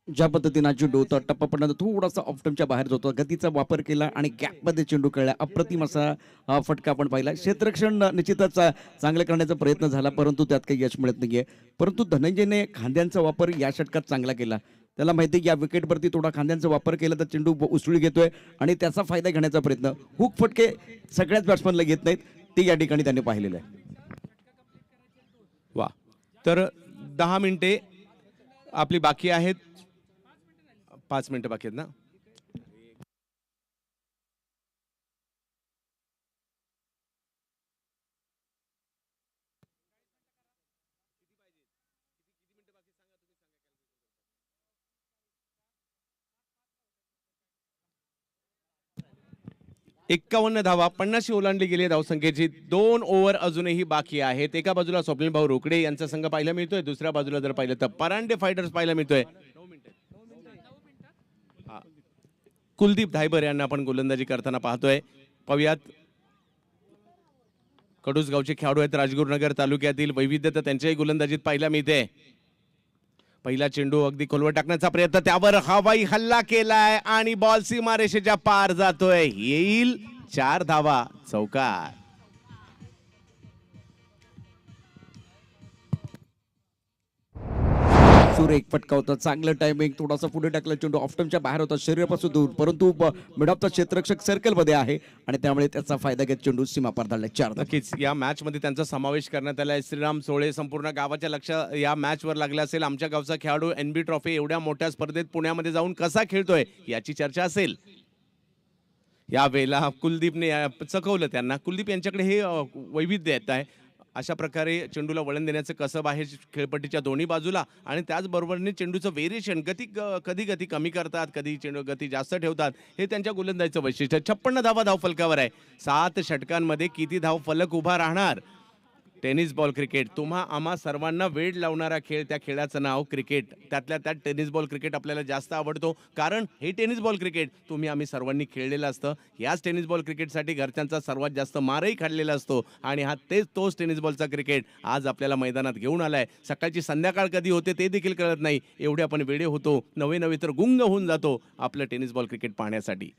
ज्या पद्धतीने हा चेंडू होता, टप्पा पडल्यानंतर थोडासा ऑफ टाइमच्या बाहेर जातो, गतीचा वापर केला आणि गॅपमध्ये चेंडू खेळला. अप्रतिम असा फटका आपण पाहिला. क्षेत्ररक्षण निश्चितच चांगलं करण्याचा प्रयत्न झाला, परंतु त्यात काही यश मिळत नाहीये. परंतु धनंजयने खांद्यांचा वापर या षटकात चांगला केला. त्याला माहिती आहे की या विकेटवरती थोडा खांद्यांचा वापर केला तर चेंडू उसळी घेतोय आणि त्याचा फायदा घेण्याचा प्रयत्न. हुक फटके सगळ्याच बॅट्समनला घेत नाहीत, ते या ठिकाणी त्यांनी पाहिलेलं आहे. वा, तर 10 मिनिटे आपली बाकी आहेत, 5 मिनिटं बाकी आहेत ना. एक्कावन्न धावा, 50 ओलांडली गेली धावसंख्येची. 2 ओव्हर अजूनही बाकी आहेत. एका बाजूला स्वप्नील भाऊ रोकडे यांचा संघ पाहायला मिळतोय, दुसऱ्या बाजूला जर पाहिलं तर परांडे फायटर्स पाहायला मिळतोय. कुलदीप धायबर यांना आपण गोलंदाजी करताना पाहतोय. पाहूयात, कडूस गावचे खेळाडू आहेत, राजगुरुनगर तालुक्यातील, वैविध्य तर त्यांच्याही गोलंदाजीत पाहायला मिळते. पहिला चेंडू अगदी खोलवर टाकण्याचा प्रयत्न, त्यावर हवाई हल्ला केलाय आणि बॉल सीमारेषेच्या पार जातोय, येईल 4 धावा, चौकार. सूर्य एक फटका होता, चांगलं टायमिंग, थोडासा पुढे टाकला चेंडू ऑफ टाइमच्या बाहेर होता, शरीरापासून दूर, परंतु मिड ऑफचा क्षेत्ररक्षक सर्कल मध्ये आहे आणि त्यामुळे त्याचा फायदा घेत चेंडू सीमा पार धाडला. 4 नक्कीच या मॅच मध्ये त्यांचा समावेश करण्यात आला आहे. श्रीराम सोळे, संपूर्ण गावाच्या लक्ष या मॅच वर लागलं असेल. आमच्या गावचा खेळाडू NB ट्रॉफी एवढ्या मोठ्या स्पर्धेत पुण्यामध्ये जाऊन कसा खेळतोय याची चर्चा असेल. यावेळेला कुलदीपने चकवलं त्यांना. कुलदीप यांच्याकडे हे वैविध्य येत आहे. अशा प्रकारे चेंडूला वळण देण्याचं कसब आहे खेळपट्टीच्या दोन्ही बाजूला आणि त्याचबरोबरने चेंडूचं व्हेरिएशन, कधी गती कमी करतात, कधी चेंडू गती जास्त ठेवतात, हे त्यांच्या गोलंदाजीचं वैशिष्ट्य. 56 धावा धावफलकावर आहे. 7 षटकांमध्ये किती धाव फलक उभा राहणार. टेनिस बॉल क्रिकेट, तुम्हा आम्हा सर्वांना वेळ लावणारा खेळ, त्या खेळाचं नाव क्रिकेट. त्यातल्या त्यात टेनिस बॉल क्रिकेट आपल्याला जास्त आवडतो, कारण हे टेनिस बॉल क्रिकेट तुम्ही आम्ही सर्वांनी खेळलेलं असतं. याच टेनिस बॉल क्रिकेटसाठी घरच्यांचा सर्वात जास्त मारही खाल्लेला असतो आणि तोच टेनिस बॉलचा क्रिकेट आज आपल्याला मैदानात घेऊन आलाय. सकाळची संध्याकाळ कधी होते ते देखील कळत नाही, एवढे आपण वेडे होतो, नवे तर गुंग होऊन जातो आपलं टेनिस बॉल क्रिकेट पाहण्यासाठी.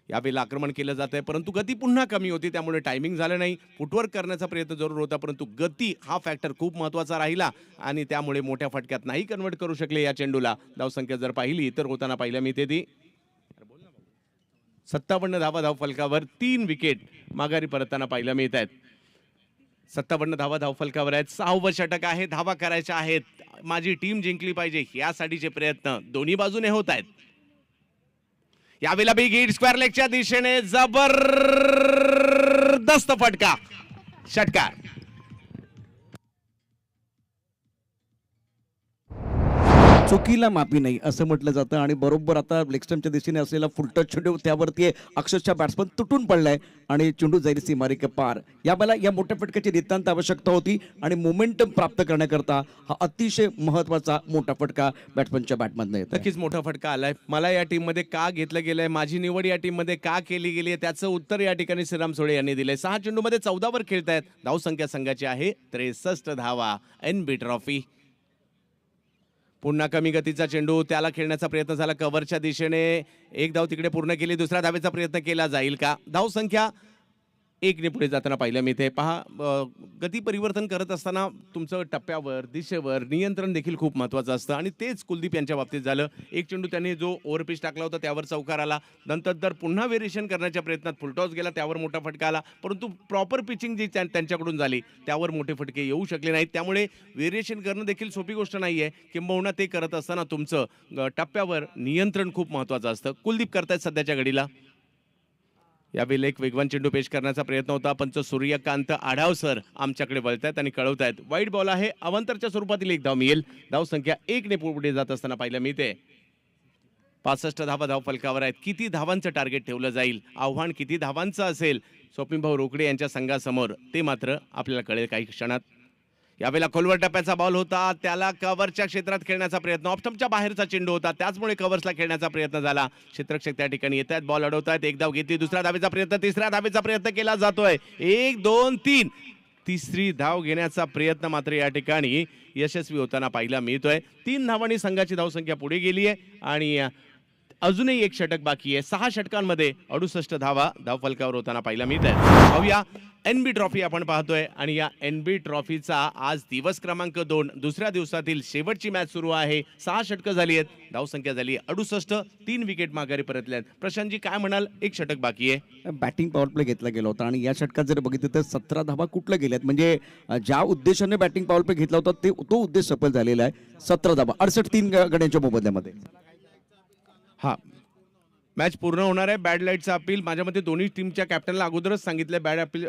यावेळेला आक्रमण केलं जात आहे, परंतु गती पुन्हा कमी होती, त्यामुळे टायमिंग झालं नाही. फुटवर्क करण्याचा प्रयत्न जरूर होता, परंतु गती हा फॅक्टर खूप महत्त्वाचा राहिला आणि त्यामुळे मोठ्या फटक्यात नाही कन्वर्ट करू शकले या चेंडूला. धावसंख्या जर पाहिली तर होताना पाहिलं मी ती 57 धावा धावफलकावर, 3 विकेट माघारी परतताना पाहायला मिळत आहेत. 57 धावा धावफलकावर आहेत. 6वं षटक आहे, धावा करायच्या आहेत, माझी टीम जिंकली पाहिजे यासाठीचे प्रयत्न दोन्ही बाजूने होत आहेत. यावेळेला बिग हिट स्क्वेअर लेगच्या दिशेने जबरदस्त फटका, षटकार. चुकीला माफी नाही असं म्हटलं जातं आणि बरोबर आता लेग स्टंपच्या दिशेने असलेला फुलटच चेंडू त्यावरती अक्षरशः बॅट्समन तुटून पडलाय आणि चेंडू जाईल सीमारेषे पार. यावेळेला या मोठ्या फटक्याची नितांत आवश्यकता होती आणि मोमेंटम प्राप्त करण्याकरता हा अतिशय महत्वाचा मोठा फटका बॅट्समनच्या बॅटमधनं येतो. नक्कीच मोठा फटका आलाय. मला या टीम मध्ये का घेतलं गेलंय, माझी निवड या टीम मध्ये का केली गेली आहे, त्याचं उत्तर या ठिकाणी श्रीराम सोळे यांनी दिलंय. 6 चेंडूमध्ये 14 वर खेळतायत. धावसंख्या संघाची आहे 63 धावा. NB trophy. पुन्हा कमी गतीचा चेंडू, त्याला खेळण्याचा प्रयत्न झाला कव्हरच्या दिशेने. एक धाव तिकडे पूर्ण केली, दुसऱ्या धावेचा प्रयत्न केला जाईल का. धावसंख्या 1ने पुढे जाताना पाहिलं मिळते. पहा गती परिवर्तन करत असताना तुमचं टप्प्यावर दिशेवर नियंत्रण देखील खूप महत्त्वाचं असतं आणि तेच कुलदीप यांच्या बाबतीत झालं. एक चेंडू त्यांनी जो ओव्हरपिच टाकला होता त्यावर चौकार आला, नंतर तर पुन्हा व्हेरिएशन करण्याच्या प्रयत्नात फुलटॉस गेला, त्यावर मोठा फटका आला, परंतु प्रॉपर पिचिंग जी त्यांच्याकडून झाली त्यावर मोठे फटके येऊ शकले नाहीत. त्यामुळे व्हेरिएशन करणं देखील सोपी गोष्ट नाही आहे. किंबहुना ते करत असताना तुमचं टप्प्यावर नियंत्रण खूप महत्त्वाचं असतं. कुलदीप करतायत सध्याच्या घडीला. यावेळी एक वेगवान चेंडू पेश करण्याचा प्रयत्न होता. पंच सूर्यकांत आढाव सर आमच्याकडे वळतायत आणि कळवतायत वाईट बॉल आहे. अवांतरच्या स्वरूपातील एक धाव मिळेल. धाव संख्या 1ने पुढे जात असताना पाहायला मिळते. 65 धावा धाव फलकावर आहेत. किती धावांचं टार्गेट ठेवलं जाईल, आव्हान किती धावांचं असेल स्वप्नीलभाऊ रोकडे यांच्या संघासमोर ते मात्र आपल्याला कळेल काही क्षणात. यावेळेला खोलवर टप्प्याचा बॉल होता, त्याला कव्हरच्या क्षेत्रात खेळण्याचा प्रयत्न, ऑप्टमच्या बाहेरचा चेंडू होता, त्याचमुळे कव्हर्सला खेळण्याचा प्रयत्न झाला. क्षेत्ररक्षक त्या ठिकाणी येत आहेत, बॉल अडवतायत. एक धाव घेतली, दुसऱ्या धावेचा प्रयत्न, तिसऱ्या धावेचा प्रयत्न केला जातोय. 1 2 3 तिसरी धाव घेण्याचा प्रयत्न मात्र या ठिकाणी यशस्वी होताना पाहायला मिळतोय. 3 धावांनी संघाची धावसंख्या पुढे गेली आहे आणि अजूनही एक षटक बाकी आहे. 6 षटकांमध्ये 68 धावा धावफलकावर होताना पाहायला मिळत आहेत. पाहूया NB ट्रॉफी आपण पाहतोय आणि या NB ट्रॉफीचा आज दिवस क्रमांक 2 दुसऱ्या दिवसातील शेवटची मॅच सुरू आहे. 6 षटकं झाली आहेत, धावसंख्या झाली 68, 3 विकेट माघारी परतल्यात. प्रशांतजी काय म्हणाल, एक षटक बाकी आहे. बॅटिंग पॉवर प्ले घेतला गेला होता आणि या षटकात जर बघितलं तर 17 धावा कुठल्या गेल्यात, म्हणजे ज्या उद्देशाने बॅटिंग पॉवर प्ले घेतला होता तो उद्देश सफल झालेला आहे. 17 धावा 68 3 गड्यांच्या मोबदल्यामध्ये. हा मॅच पूर्ण होणार आहे. बॅड लाईटचा अपील माझ्या मते दोन्ही टीमच्या कॅप्टनला अगोदरच सांगितलं,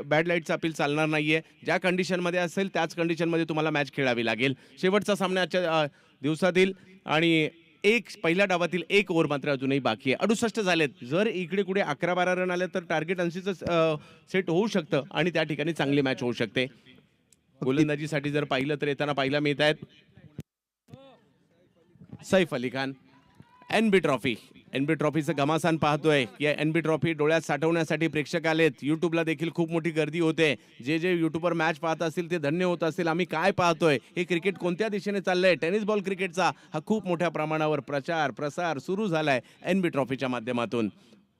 बॅड लाईटचा अपील चालणार नाहीये. ज्या कंडिशनमध्ये असेल त्याच कंडिशनमध्ये तुम्हाला मॅच खेळावी लागेल. शेवटचा सामना आजच्या दिवसातील आणि पहिल्या डावातील 1 ओव्हर मात्र अजूनही बाकी आहे. 68 झालेत. जर इकडे कुठे 11-12 रन आले तर टार्गेट 80चं सेट होऊ शकतं आणि त्या ठिकाणी चांगली मॅच होऊ शकते. गोलंदाजीसाठी जर पाहिलं तर येताना पाहायला मिळत आहेत सैफ अली खान. NB ट्रॉफीचं घमासान पाहतोय. या NB ट्रॉफी डोळ्यात साठवण्यासाठी प्रेक्षक आलेत. युट्यूबला देखील खूप मोठी गर्दी होते. जे युट्यूबर मॅच पाहत असतील ते धन्य होत असतील. आम्ही काय पाहतोय, हे क्रिकेट कोणत्या दिशेने चाललंय, टेनिस बॉल क्रिकेटचा हा खूप मोठ्या प्रमाणावर प्रसार सुरू झालाय NB ट्रॉफीच्या माध्यमातून.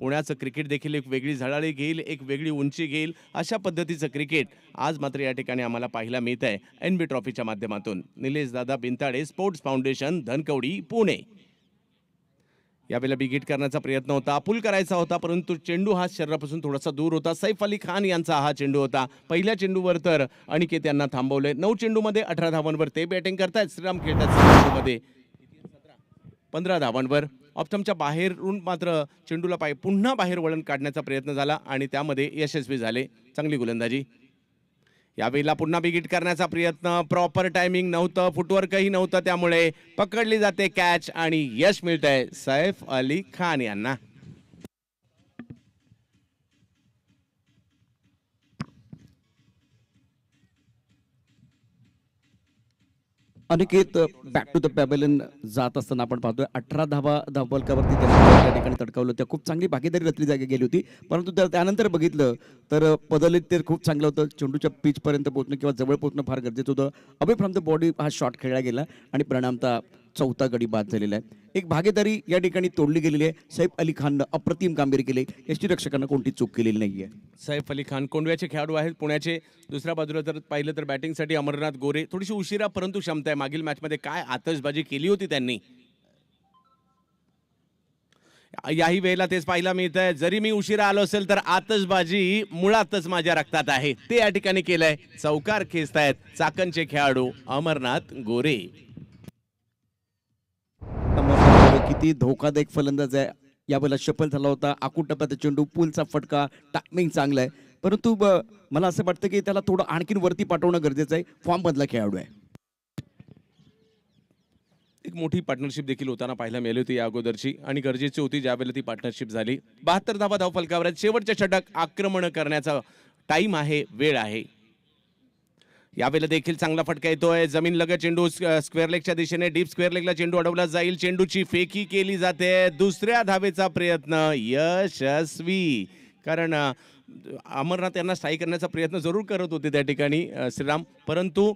पुण्याचं क्रिकेट देखील एक वेगळी झळाळी घेईल, एक वेगळी उंची घेईल, अशा पद्धतीचं क्रिकेट आज मात्र या ठिकाणी आम्हाला पाहायला मिळत आहे NB ट्रॉफीच्या माध्यमातून. निलेश दादा बिनताडे, स्पोर्ट्स फाउंडेशन, धनकवडी, पुणे. यावेळेला बिगिट करण्याचा प्रयत्न होता, पुल करायचा होता, परंतु चेंडू हा शरीरापासून थोडासा दूर होता. सैफ अली खान यांचा हा चेंडू होता. पहिल्या चेंडूवर तर अनिकेत यांना थांबवले. 9 चेंडूमध्ये 18 धावांवर ते बॅटिंग करतायत. श्रीराम खेळतात चेंडूमध्ये 15 धावांवर. ऑप्टमच्या बाहेरून मात्र चेंडूला पुन्हा बाहेर वळण काढण्याचा प्रयत्न झाला आणि त्यामध्ये यशस्वी झाले. चांगली गोलंदाजी. यावेळेला पुन्हा बिगिट करण्याचा प्रयत्न, प्रॉपर टायमिंग नव्हतं, फुटवर्कही नव्हतं, त्यामुळे पकडली जाते कॅच आणि यश मिळतंय सैफ अली खान यांना. Aniket back to the pavilion जात असताना आपण पाहतोय 18 धावा धावफलकावरती त्यांनी त्या ठिकाणी तडकावलं. त्या खूप चांगली भागीदारी रचली जागी गेली होती, परंतु त्यानंतर बघितलं तर बदलत ते खूप चांगलं होतं. चेंडूच्या पिच पर्यंत पोहोचणं किंवा जवळ पोहोचणं फार गरजेचं होतं. अवे फ्रॉम द बॉडी हा शॉट खेळला गेला आणि परिणामतः 4था गडी बाद झालेला आहे. एक भागीदारी या ठिकाणी तोडली गेलेली आहे. सैफ अली खाननं अप्रतिम कामगिरी केली. यष्टीरक्षकांना कोणती चूक केलेली नाहीये. सैफ अली खान कोंडव्याचे खेळाडू आहेत पुण्याचे. दुसऱ्या बाजूला जर पाहिलं तर बॅटिंगसाठी अमरनाथ गोरे. थोडीशी उशिरा परंतु क्षमता आहे. मागील मॅचमध्ये काय आतषबाजी केली होती त्यांनी, याही वेळेला तेच पाहायला मिळतंय. जरी मी उशिरा आलो असेल तर आतषबाजी मुळातच माझ्या रक्तात आहे, ते या ठिकाणी केलंय. चौकार खेचतायत चाकणचे खेळाडू अमरनाथ गोरे. किती धोकादायक फलंदाज आहे. यावेळेला सफल झाला होता. आखूड टप्प्यात चेंडू, पुलचा फटका, टायमिंग चांगला आहे, परंतु मला असं वाटतं की त्याला थोडं आणखीन वरती पाठवणं गरजेचं आहे. फॉर्म मधला खेळाडू आहे. एक मोठी पार्टनरशिप देखील होताना पाहायला मिळाली होती या अगोदरची आणि गरजेची होती ज्यावेळेला ती पार्टनरशिप झाली. 72 धावा धावफलकावर आहेत. शेवटचे षटक आक्रमण करण्याचा टाइम आहे, वेळ आहे. यावेळेला देखील चांगला फटका येतोय. जमीन लगत चेंडू स्क्वेअर लेगच्या दिशेने, डीप स्क्वेअर लेगला चेंडू अडवला जाईल. चेंडूची फेकी केली जाते. दुसऱ्या धावेचा प्रयत्न यशस्वी, कारण अमरनाथ यांना स्ट्राईक करण्याचा प्रयत्न जरूर करत होते त्या ठिकाणी श्रीराम, परंतु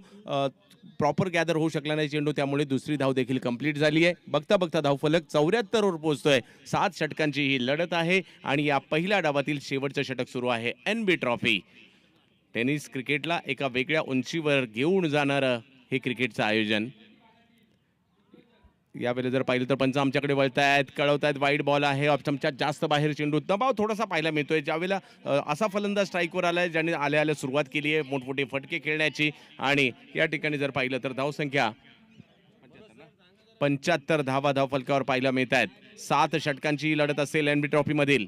प्रॉपर गॅदर होऊ शकला नाही चेंडू, त्यामुळे दुसरी धाव देखील कंप्लीट झाली आहे. बघता बघता धावफलक 74 वर पोहोचतोय. 7 षटकांची ही लढत आहे आणि या पहिल्या डावातील शेवटचं षटक सुरू आहे. NB ट्रॉफी टेनिस क्रिकेटला एका वेगळ्या उंचीवर घेऊन जाणारं हे क्रिकेटचं आयोजन. यावेळेला जर पाहिलं तर पंच आमच्याकडे वळतायत, कळवतायत वाईड बॉल आहे, ऑप्शनच्या जास्त बाहेर चेंडू, दबाव थोडासा पाहायला मिळतोय. ज्यावेळेला असा फलंदाज स्ट्राईकवर आलाय ज्याने आल्या आल्या सुरुवात केली आहे मोठमोठे फटके खेळण्याची. आणि या ठिकाणी जर पाहिलं तर धावसंख्या 75 धावा धावफलकावर पाहायला मिळत आहेत. 7 षटकांची लढत असेल NB ट्रॉफी मधील.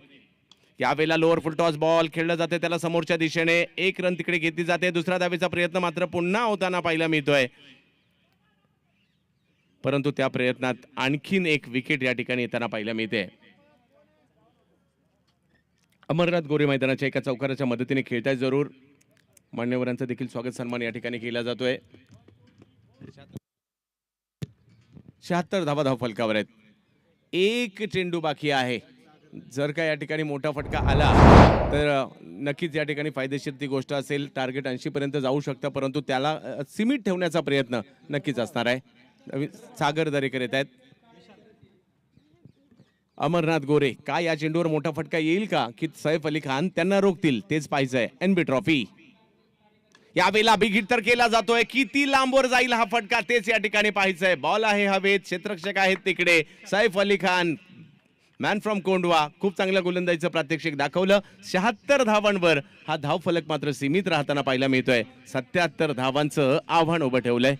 यावेळेला लोअर फुल टॉस बॉल खेळलं जाते त्याला समोरच्या दिशेने, 1 रन तिकडे घेतली जाते. दुसऱ्या धावेचा प्रयत्न मात्र पुन्हा होताना पाहायला मिळतोय, परंतु त्या प्रयत्नात आणखीन एक विकेट या ठिकाणी येताना पाहायला मिळते. अमरनाथ गोरे मैदानाच्या एका चौकाराच्या मदतीने खेळताय जरूर. मान्यवरांचं देखील स्वागत सन्मान या ठिकाणी केला जातोय. 76 धावा धावफलकावर आहेत. 1 चेंडू बाकी आहे. जर का या ठिकाणी मोठा फटका आला तर नक्कीच या ठिकाणी फायदेशीर ती गोष्ट असेल. टार्गेट 80 पर्यंत जाऊ शकतं, परंतु त्याला सीमित ठेवण्याचा प्रयत्न नक्कीच असणार आहे. सागर दरेकर येत आहेत. अमरनाथ गोरे, काय या चेंडूवर मोठा फटका येईल का की सैफ अली खान त्यांना रोखतील, तेच पाहिजे. NB ट्रॉफी यावेळेला बिग हिट तर केला जातोय. किती लांबवर जाईल हा फटका तेच या ठिकाणी पाहायचंय. बॉल आहे हवेत, क्षेत्ररक्षक आहेत तिकडे. सैफ अली खान मॅन फ्रॉम कोंडवा खूप चांगल्या गोलंदाजीचं प्रात्यक्षिक दाखवलं. 76 धावांवर हा धावफलक मात्र सीमित राहताना पाहायला मिळतोय. 77 धावांचं आव्हान उभं ठेवलंय.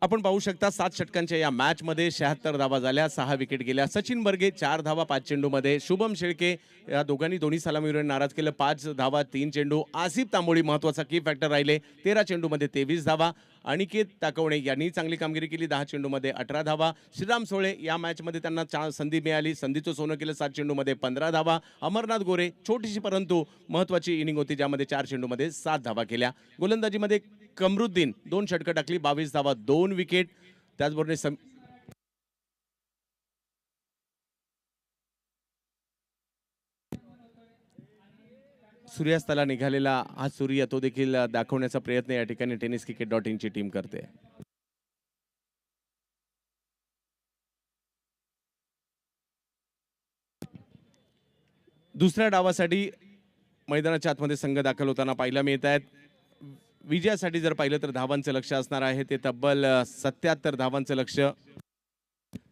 आपण पाहू शकता 7 षटकांच्या या मॅच मध्ये 76 धावा झाल्या, 6 विकेट गेल्या. सचिन बर्गे 4 धावा 5 चेंडूमध्ये. शुभम शेळके या दोन्ही सलामीवर नाराज केलं, 5 धावा 3 चेंडू. आसिफ तांबोळी महत्वाचा की फॅक्टर राहिले, 13 चेंडूमध्ये 23 धावा. अनिकेत ताकवणे यांनी चांगली कामगिरी केली, 10 चेंडूमध्ये 18 धावा. श्रीराम सोळे या मॅचमध्ये त्यांना संधी मिळाली, संधीचं सोनं केलं, 7 चेंडूमध्ये 15 धावा. अमरनाथ गोरे छोटीशी परंतु महत्वाची इनिंग होती, ज्यामध्ये 4 चेंडूमध्ये 7 धावा केल्या. गोलंदाजीमध्ये कमरुद्दीन 2 षटकं टाकली, 22 धावा 2 विकेट. त्याचबरोबर सूर्यास्ताला निघालेला हा सूर्य तो देखील दाखवण्याचा प्रयत्न या ठिकाणी tenniscricket.in ची टीम करते. दुसऱ्या डावासाठी मैदानाच्या आतमध्ये संघ दाखल होताना पाहायला मिळत आहेत. विजयासाठी जर पाहिलं तर धावांचं लक्ष असणार आहे, ते तब्बल 77 धावांचं लक्ष.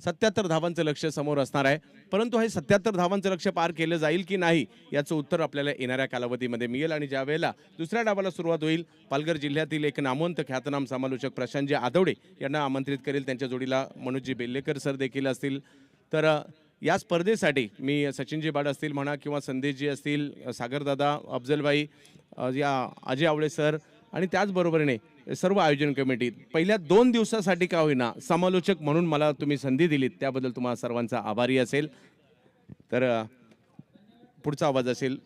77 धावांचं लक्ष समोर असणार आहे, परंतु हे 77 धावांचं लक्ष पार केलं जाईल की नाही याचं उत्तर आपल्याला येणाऱ्या कालावधीमध्ये मिळेल. आणि ज्या वेळेला दुसऱ्या डावाला सुरुवात होईल, पालघर जिल्ह्यातील एक नामवंत ख्यातनाम समालोचक प्रशांतजी आदवडे यांना आमंत्रित करेल. त्यांच्या जोडीला मनोजी बेल्लेकर सर देखील असतील. तर या स्पर्धेसाठी मी सचिनजी बाड असतील म्हणा किंवा संदेशजी असतील, सागरदादा, अफजलबाई, या अजय आवळे सर आणि त्याचबरोबरीने सर्व आयोजन कमिटी, पहिल्या 2 दिवसासाठी का होईना समालोचक म्हणून मला तुम्ही संधी दिलीत त्याबद्दल तुम्हाला सर्वांचा आभारी असेल. तर पुढचा आवाज असेल.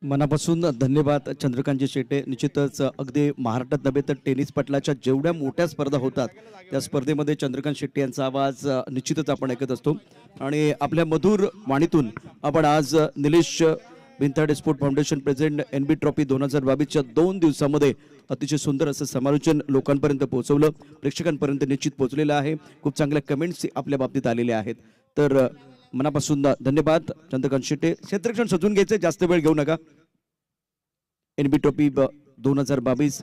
मनापासून धन्यवाद चंद्रकांतजी शेटे. निश्चितच अगदी महाराष्ट्रात नव्हे तर टेनिस पटलाच्या जेवढ्या मोठ्या स्पर्धा होतात त्या स्पर्धेमध्ये चंद्रकांत शेट्टी यांचा आवाज निश्चितच आपण ऐकत असतो. आणि आपल्या मधुर वाणीतून आपण आज Nilesh Bhintade sport foundation present NB trophy 2022च्या 2 दिवसामध्ये अतिशय सुंदर असं समालोचन लोकांपर्यंत पोहोचवलं, प्रेक्षकांपर्यंत निश्चित पोहोचलेलं आहे. खूप चांगल्या कमेंट्स आपल्या बाबतीत आलेल्या आहेत. तर मनापासून धन्यवाद चंद्रकांत शेट्टे. क्षेत्ररक्षण सजून घ्यायचं, जास्त वेळ घेऊ नका. NB ट्रॉफी 2022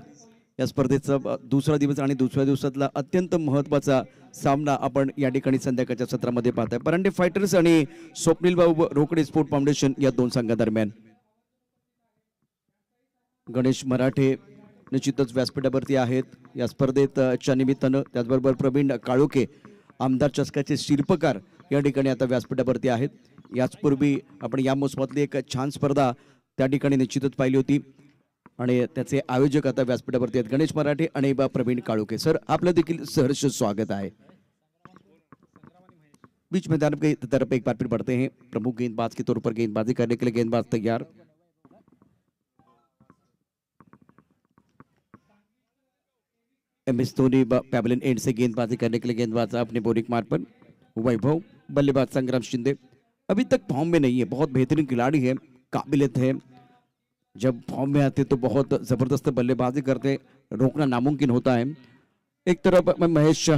या स्पर्धेचा दुसरा दिवस आणि दुसऱ्या दिवसातला अत्यंत महत्त्वाचा सामना आपण या ठिकाणी संध्याकाळच्या सत्रामध्ये पाहताय. परांडे फायटर्स आणि स्वप्नील भाऊ रोकडे स्पोर्ट फाउंडेशन या 2 संघादरम्यान. गणेश मराठे निश्चितच व्यासपीठावरती आहेत या स्पर्धेच्या निमित्तानं. त्याचबरोबर प्रवीण काळोखे आमदार चषकाचे शिल्पकार या ठिकाणी आता व्यासपीठावरती आहेत. याचपूर्वी आपण या मोसमातली एक छान स्पर्धा त्या ठिकाणी निश्चितच पाहिली होती आणि त्याचे आयोजक आता व्यासपीठावरती आहेत गणेश मराठे आणि प्रवीण काळुके. सर आपलं देखील सहर्ष स्वागत आहे. बीच मैदान की तरफ एक बार फिर बढ़ते हैं. प्रमुख गेंदबाज के तौर पर गेंदबाजी करने के लिए गेंदबाज तैयार. एमएस धोनी पैवेलियन एंड से गेंदबाजी करने के लिए गेंदबाज अपने बोरिंग मार्ग पर. वैभव, बल्लेबाज संग्राम शिंदे अभी तक फॉर्म में नहीं है. बहुत बेहतरीन खिलाड़ी है, काबिलियत है. जब फॉर्म में आते तो बहुत जबरदस्त बल्लेबाजी करते, रोकना नामुमकिन होता है. एक तरफ मैं महेश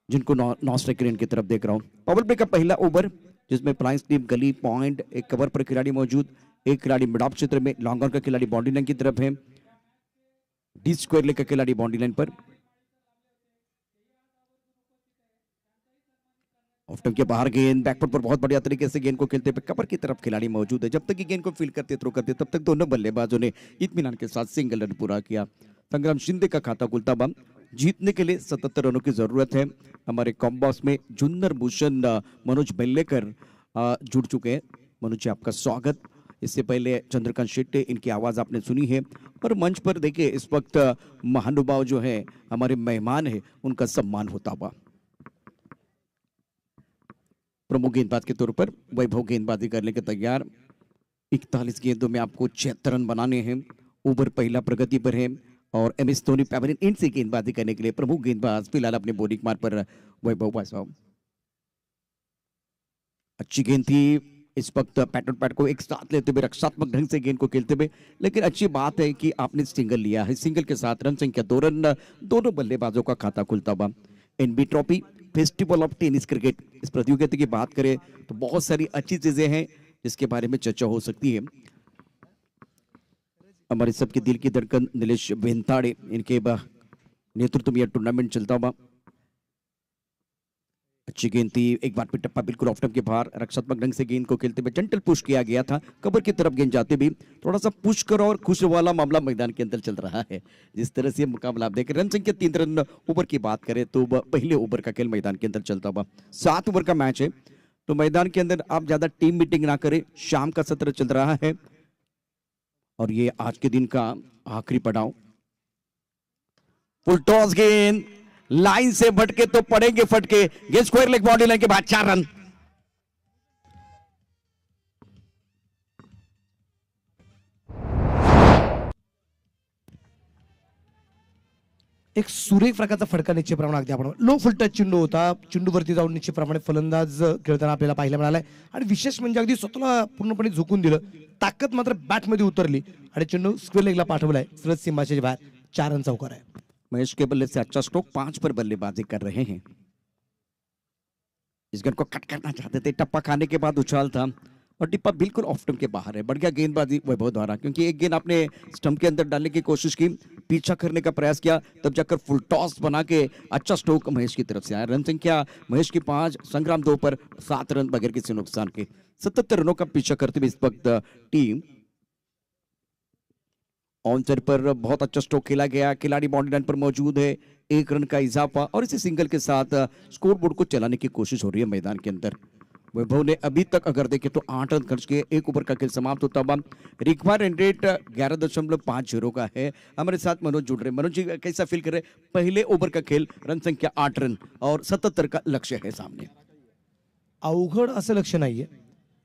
जिनको नॉन स्ट्राइकर की तरफ देख रहा हूँ. पावर प्ले का पहला ओवर जिसमें फ्लाइंग स्लिप, गली पॉइंट, एक कवर पर खिलाड़ी मौजूद, एक खिलाड़ी मिड ऑफ क्षेत्र में, लॉन्ग ऑन का खिलाड़ी बाउंड्री लाइन की तरफ है, डी स्क्वायर लेग का खिलाड़ी बाउंड्री लाइन पर. ऑफ टर्म के बाहर गेंद बैकफुट पर बहुत बढ़िया तरीके से गेंद को खेलते हुए कवर की तरफ खिलाड़ी मौजूद है. जब तक ये गेंद को फील्ड करते थ्रो करते तब तक दोनों बल्लेबाजों ने इत्मीनान के साथ सिंगल रन पूरा किया. संग्राम शिंदे का खाता खुलता बम. जीतने के लिए 77 रनों की जरूरत है. हमारे कॉम्बॉक्स में जुन्नर भूषण मनोज बेल्लेकर जुड़ चुके हैं. मनोज जी आपका स्वागत. इससे पहले चंद्रकांत शेट्टी, इनकी आवाज आपने सुनी है. और मंच पर देखिए इस वक्त महानुभाव जो है हमारे मेहमान है उनका सम्मान होता हुआ. प्रमुख गेंदबाज के तौर पर वैभव गेंदबाजी करने के तैयार. 41 गेंदों में आपको 76 रन बनाने हैं. ओवर पहला प्रगति पर है और एमएस धोनी पैवेलियन एंड से गेंदबाजी करने के लिए प्रमुख गेंदबाज फिलहाल अपने बॉलिंग मार्ग पर वैभव वासव. अच्छी गेंद थी. इस वक्त पैट को एक साथ लेते हुए रक्षात्मक ढंग से गेंद को खेलते हुए, लेकिन अच्छी बात है कि आपने सिंगल लिया है. सिंगल के साथ रन संख्या 2 रन, दोनों बल्लेबाजों का खाता खुलता हुआ. NB trophy, festival of tennis cricket, इस प्रतियोगिता की बात करें तो बहुत सारी अच्छी चीजें हैं जिसके बारे में चर्चा हो सकती है. हमारे सबके दिल की धड़कन नीलेश वेंताड़े, इनके नेतृत्व में यह टूर्नामेंट चलता हुआ. अच्छी गेंद थी. एक बार फिर टप्पा बिल्कुल ऑफ टर्म के बाहर, रक्षात्मक ढंग से गेंद को खेलते हुए जेंटल पुश किया गया था. कवर की तरफ गेंद जाते भी थोड़ा सा पुश करो और खुश वाला मामला मैदान के अंदर चल रहा है. जिस तरह से मुकाबला आप देख रहे हैं. रन संख्या 3 रन. ओवर की बात करें तो पहले ओवर का खेल मैदान के अंदर चलता हुआ. 7 ओवर का मैच है तो मैदान के अंदर आप ज्यादा टीम मीटिंग ना करें. शाम का सत्र चल रहा है और ये आज के दिन का आखिरी पड़ाव. फुल टॉस गेंद लाइन से भटके तो पड़ेंगे फटके. गेंद स्क्वायर लेग बॉडी लाइन के बाद 4 रन. एक सुरेख प्रकारचा फटका निश्चितप्रमाणे अगदी आपण लो फुल टच चेंडू होता. चेंडूवरती जाऊन निश्चितप्रमाणे फलंदाज खेळताना आपल्याला पाहायला मिळालाय आणि विशेष म्हणजे अगदी स्वतःला पूर्णपणे झुकून दिलं. ताकद मात्र बॅटमध्ये उतरली आणि चेंडू स्क्वेअर लेगला पाठवलाय. सरळ सीमाच्या बाहेर 4 रन चौकार आहे. महेश के बल्ले से अच्छा स्ट्रोक, 5 पर बल्लेबाजी कर रहे हैं. इस गेंद को कट करना चाहते थे. टप्पा खाने के बाद उछाल था और टिप्पा बिल्कुल ऑफ स्टंप के बाहर है. बढ़िया गेंदबाजी वैभव द्वारा, क्योंकि एक गेंद आपने स्टंप के अंदर डालने की कोशिश की, पीछा करने का प्रयास किया, तब जाकर फुल टॉस बना के अच्छा स्ट्रोक महेश की तरफ से आया. रन संख्या महेश की 5, संग्राम 2 पर 7 रन बगैर किसी नुकसान के. 77 रनों का पीछा करते हुए इस वक्त टीम ऑनसर पर बहुत अच्छा स्ट्रोक खेला गया. खिलाड़ी बाउंड्री लाइन पर मौजूद है. 1 रन का इजाफा और इसी सिंगल के साथ स्कोरबोर्ड को चलाने की कोशिश हो रही है मैदान के अंदर. वैभव ने अभी तक अगर देखें तो 8 रन खर्च किए. 1 ओवर का खेल समाप्त होता हुआ. रिक्वायर्ड रन रेट 11.50 का है. हमारे साथ मनोज जुड़ रहे. मनोज जी कैसा फील कर रहे? पहले ओवर का खेल, रन संख्या 8 रन और 77 का लक्ष्य है सामने. अवघड असं लक्ष्य नाहीये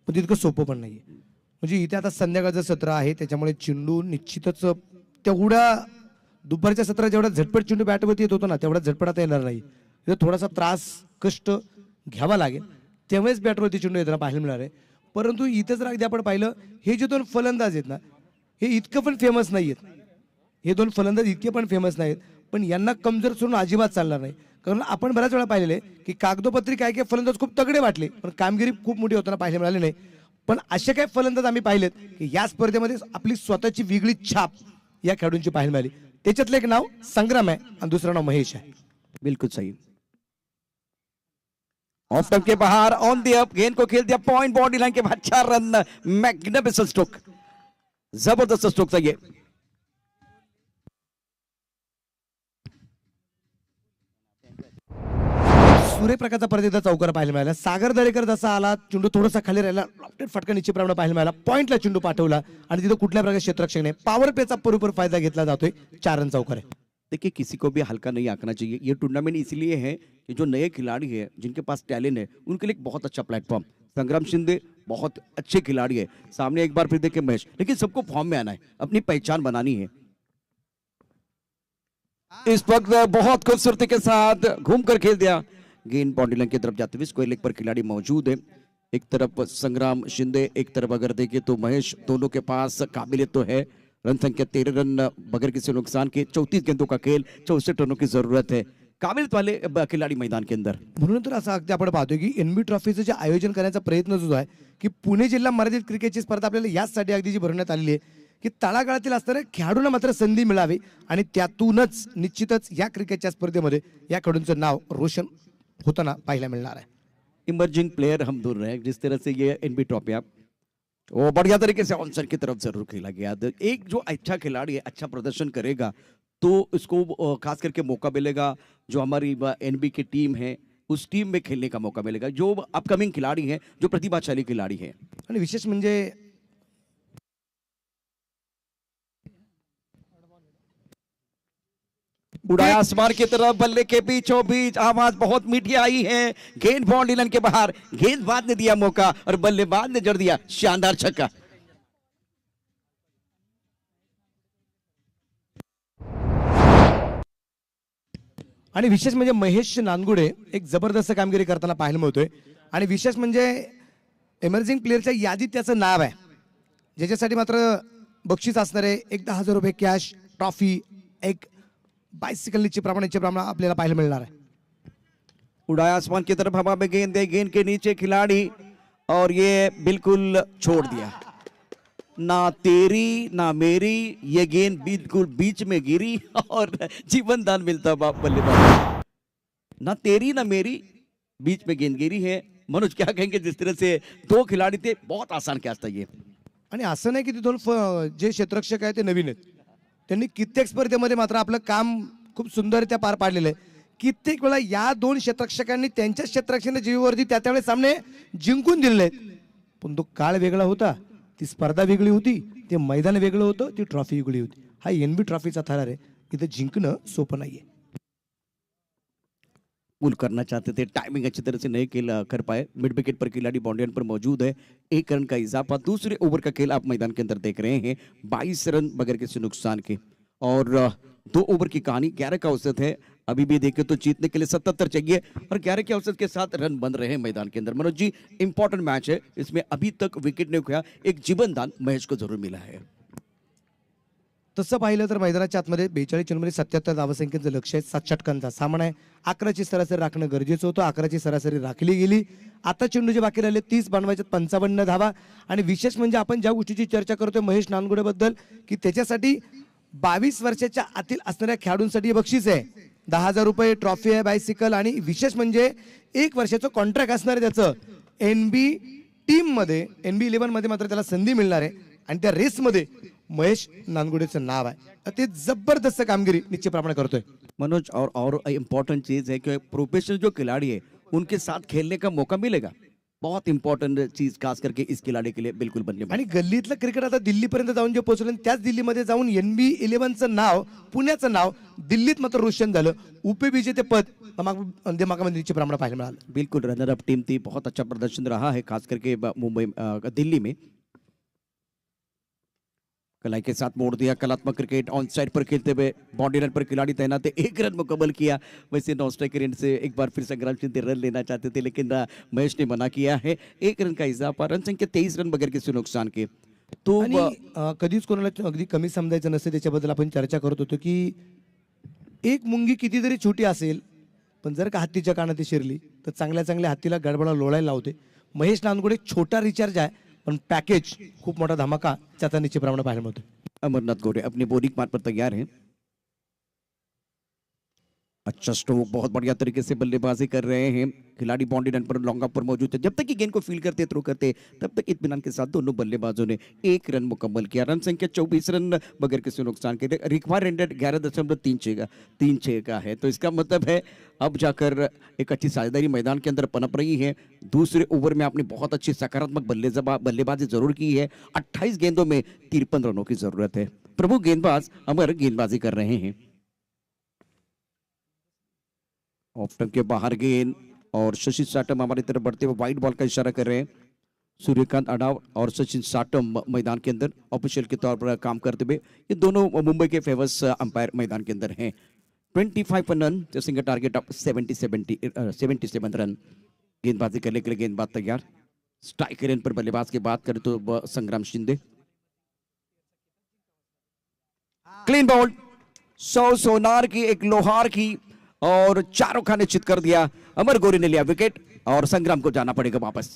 पण तितकं सोपं पण नाहीये. म्हणजे इथे आता संध्याकाळचं सत्र आहे त्याच्यामुळे चेंडू निश्चितच तेवढा दुपारच्या सत्रात जेवढा झटपट चेंडू बॅटवरती येत होतो ना तेवढा झटपट आता येणार नाही. इथे थोडासा त्रास कष्ट घ्यावा लागेल तेव्हाच बॅटवरती चेंडू येताना पाहायला मिळणार आहे. परंतु इथे जर अगदी आपण पाहिलं हे जे 2 फलंदाज आहेत ना हे इतकं पण फेमस नाही आहेत. हे 2 फलंदाज इतके पण फेमस नाहीत पण यांना कमजोर सोडून अजिबात चालणार नाही. कारण आपण बऱ्याच वेळा पाहिलेले की कागदोपत्री काय काय फलंदाज खूप तगडे वाटले पण कामगिरी खूप मोठी होताना पाहायला मिळाली नाही. पण असे काही फलंदाज आम्ही पाहिलेत की या स्पर्धेमध्ये आपली स्वतःची वेगळी छाप या खेळाडूंची पाहायला मिळाली. त्याच्यातलं एक नाव संग्राम आहे आणि दुसरं नाव महेश आहे. बिल्कुल सही. ऑफ स्टंप के बाहर ऑन द अप, गेंद को खेल दिया पॉइंट बॉडी लाइन के बाद 4 रन. मैग्निफिसेंट स्ट्रोक, जबरदस्त स्ट्रोक था ये. सूर्यप्रकाशचा परत एकदा चौकार पाहायला मिळाला. सागर दरेकर जसा आला, चेंडू थोडासा खाली राहिला, लॉफ्टेड फटका निश्चितप्रमाणे पाहायला मिळाला. पॉईंटला चेंडू पाठवला आणि तिथं कुठल्या प्रकारचे क्षेत्ररक्षण नाही. पॉवर प्लेचा बरोबर फायदा घेतला जातोय. 4 रन चौकार आहे. देखिए किसी को भी हल्का नहीं आंकना चाहिए. ये टूर्नामेंट इसलिए है कि जो नए खिलाड़ी हैं जिनके पास टैलेंट है उनके लिए एक बहुत अच्छा प्लेटफॉर्म. संग्राम शिंदे बहुत अच्छे खिलाड़ी है. सामने एक बार फिर देखे महेश, लेकिन सबको फॉर्म में आना है, अपनी पहचान बनानी है. इस वक्त बहुत खूबसूरती के साथ घूमकर खेल दिया. गेंद बाउंड्री लाइन की तरफ जाते हुए स्क्वायर लेग पर खिलाड़ी मौजूद है. एक तरफ संग्राम शिंदे, एक तरफ अगर देखें तो महेश. दोनों के पास काबिलियत तो है. रन संख्या 13 रन बगैर किसी नुकसान के. 34 गेंदों का खेल, 64 रनों की जरूरत है. काबिलियत वाले खिलाड़ी मैदान के अंदर. म्हणून तर असं अगदी आपण पाहतोय की एनबी ट्रॉफीचं जे आयोजन करण्याचा प्रयत्न जो आहे की पुणे जिल्हा मर्यादित क्रिकेटची स्पर्धा आपल्याला याचसाठी अगदी जी भरवण्यात आलेली आहे की तळागाळातील असणाऱ्या खेळाडूंना मात्र संधी मिळावी आणि त्यातूनच निश्चितच या क्रिकेटच्या स्पर्धेमध्ये या खेळाडूंचं नाव रोशन होताना पाहायला मिळणार आहे. इमर्जिंग प्लेयर हम ढूंढ रहे हैं. जिस तरह से ये एनबी ट्रॉफी आप वो बढ़िया तरीके से ऑनसर की तरफ जरूर खेला गया. एक जो अच्छा खिलाड़ी है अच्छा प्रदर्शन करेगा तो उसको खास करके मौका मिलेगा. जो हमारी एनबी की टीम है उस टीम में खेलने का मौका मिलेगा. जो अपकमिंग खिलाड़ी हैं, जो प्रतिभाशाली खिलाड़ी हैं. आणि विशेष म्हणजे उड़ाया आसमान की तरफ, बल्ले के बीचों बीच आवाज बहुत मीठी आई है. गेंद बाउंड्री लाइन के बाहर. गेंदबाज ने दिया मौका और बल्लेबाज ने जड़ दिया शानदार छक्का. आणि विशेष म्हणजे महेश नानगुडे एक जबरदस्त कामगिरी करताना पाहायला मिळतोय. आणि विशेष म्हणजे एमर्जिंग प्लेअरच्या यादीत त्याचं नाव आहे, ज्याच्यासाठी मात्र बक्षीस असणार आहे. एक 10,000 रुपये कॅश, ट्रॉफी, एक बाइसिकल प्रमाणे आपल्याला पाहायला मिळणार आहे. उड़ाया आसमान की तरफ, हवा में गेंद है, गेंद के नीचे खिलाड़ी और ये बिल्कुल छोड़ दिया. ना तेरी ना मेरी, ये गेंद बिल्कुल बीच में गिरी और जीवन दान मिलता बल्लेबाज. ना तेरी ना मेरी, बीच में गेंद गिरी है. मनोज क्या कहेंगे, जिस तरह से 2 खिलाड़ी थे, बहुत आसान कैच था ये. आणि असं नाही की ते दोन जे क्षेत्ररक्षक आहेत ते नवीन आहेत. त्यांनी कित्येक स्पर्धेमध्ये मात्र आपलं काम खूप सुंदररित्या पार पाडलेलं आहे. कित्येक वेळा या 2 क्षेत्ररक्षकांनी त्यांच्या क्षेत्ररक्षणाच्या जीवावरती त्यावेळेस सामने जिंकून दिलेले आहेत. पण तो काळ वेगळा होता, ती स्पर्धा वेगळी होती, ते मैदान वेगळं होतं, ती ट्रॉफी वेगळी होती. हा एनबी ट्रॉफीचा थरार आहे. इथं जिंकणं सोपं नाहीये. पुल करना चाहते थे, टाइमिंग अच्छी तरह से नहीं कर पाए. मिड विकेट पर खिलाड़ी बाउंड्री पर मौजूद है. 1 रन का इजाफा. दूसरे ओवर का खेल आप मैदान के अंदर देख रहे हैं. 22 रन बगैर किसी नुकसान के और 2 ओवर की कहानी. 11 का औसत है. अभी भी देखें तो जीतने के लिए 77 चाहिए और 11 के औसत के साथ रन बन रहे हैं मैदान के अंदर. मनोज जी, इंपॉर्टेंट मैच है. इसमें अभी तक विकेट नहीं खोया. एक जीवन दान महेश को जरूर मिला है. तसं पाहिलं तर मैदानाच्या आतमध्ये 42 चेंडूमध्ये 77 धावसंख्येचं लक्ष आहे. 7 षटकांचा सामना आहे. 11ची सरासरी राखणं गरजेचं होतं. 11ची सरासरी राखली गेली. आता चेंडू जे बाकी राहिले 30 बनवायचे, 55 धावा. आणि विशेष म्हणजे आपण ज्या गोष्टीची चर्चा करतोय महेश नानगुडे बद्दल की त्याच्यासाठी 22 वर्षाच्या आतील असणाऱ्या खेळाडूंसाठी बक्षीस आहे. 10,000 रुपये, ट्रॉफी आहे, बायसिकल आणि विशेष म्हणजे 1 वर्षाचं कॉन्ट्रॅक्ट असणार आहे त्याचं. एनबी टीम मध्ये, एनबी 11 मध्ये मात्र त्याला संधी मिळणार आहे आणि त्या रेसमध्ये महेश नानगुडेचं नाव आहे. ते जबरदस्त कामगिरी निश्चितप्रमाणे करतोय. मनोज, और इम्पोर्टेंट चीज है कि प्रोफेशनल जो खिलाड़ी है उनके साथ खेलने का मौका मिलेगा. बहुत इंपॉर्टेंट चीज खास करके इस खिलाड़ी के लिए बिल्कुल बनने वाली. आणि गल्लीतलं क्रिकेट आता दिल्लीपर्यंत जाऊन जे पोहोचलं, त्याच दिल्लीमध्ये जाऊन एनबी 11चं नाव, पुण्याचं नाव दिल्लीत मात्र रोशन झालं. उपविजेते पद दिमागामध्ये निश्चितप्रमाणे पाहायला मिळालं. बिल्कुल रनर अप टीम थी. बहुत अच्छा प्रदर्शन रहा है खास करके मुंबई दिल्ली में. कलाई के साथ मोड़ दिया. कलात्मक क्रिकेट ऑन साइड पर खेलते हुए बाउंड्री लाइन पर खिलाड़ी तैनात है. 1 रन मुकम्मल किया. वैसे नॉन स्ट्राइकर एंड से एक बार फिर संग्राम शिंदे रन लेना चाहते थे, लेकिन महेश ने मना किया है. 1 रन का इजाफा. रन संख्या 23 रन बगैर किसी नुकसान के. तो आणि कधीच कोणाला अगदी कमी समजायचं नसतं. त्याच्याबद्दल आपण चर्चा करत होतो की एक मुंगी किती जरी छोटी असेल पण जर का हत्तीच्या कानात शिरली तर चांगल्या चांगल्या हत्तीला गडबडा लोळायला लावते. महेश नानगुडे छोटा रिचार्ज आहे पण पॅकेज खूप मोठा धमाका त्याचा निश्चितप्रमाणे पाहायला मिळतो. अमरनाथ गोरे अपनी बॉलिंग मार्ग पर तैयार हैं. अच्छा स्ट्रोक, बहुत बढ़िया तरीके से बल्लेबाजी कर रहे हैं खिलाड़ी। बाउंड्री लाइन पर लॉन्ग ऑफ पर मौजूद है। जब तक कि गेंद को फील करते थ्रो करते तब तक इत्मीनान के साथ दोनों बल्लेबाजों ने 1 रन मुकम्मल किया। रन संख्या 24 रन बगैर किसी नुकसान के। रिक्वायर्ड रन 11.36 का है। तो इसका मतलब है अब जाकर एक अच्छी साझेदारी मैदान के अंदर पनप रही है। दूसरे ओवर में आपने बहुत अच्छी सकारात्मक बल्लेबाजी जरूर की है। 28 गेंदों में 53 रनों की जरूरत है। प्रमुख गेंदबाज अमर गेंदबाजी कर रहे हैं। ऑफ स्टंप के बाहर गेंद और सचिन साटम हमारी तरफ बढ़ते हुए वाइड बॉल का इशारा कर रहे हैं। सूर्यकांत अडाव और सचिन साटम मैदान के अंदर ऑफिशियल के तौर पर काम करते हुए, ये दोनों मुंबई के फेवर्स अंपायर मैदान के अंदर हैं। 25 run chasing a target of 77 run. गेंदबाजी करने के लिए गेंदबाज तैयार। स्ट्राइक रेंज पर बल्लेबाज की बात करें तो संग्राम शिंदे। क्लीन बॉल, 100 सोनार की, एक लोहार की, और चारों का निश्चित कर दिया। अमर गोरे ने लिया विकेट और संग्राम को जाना पड़ेगा वापस।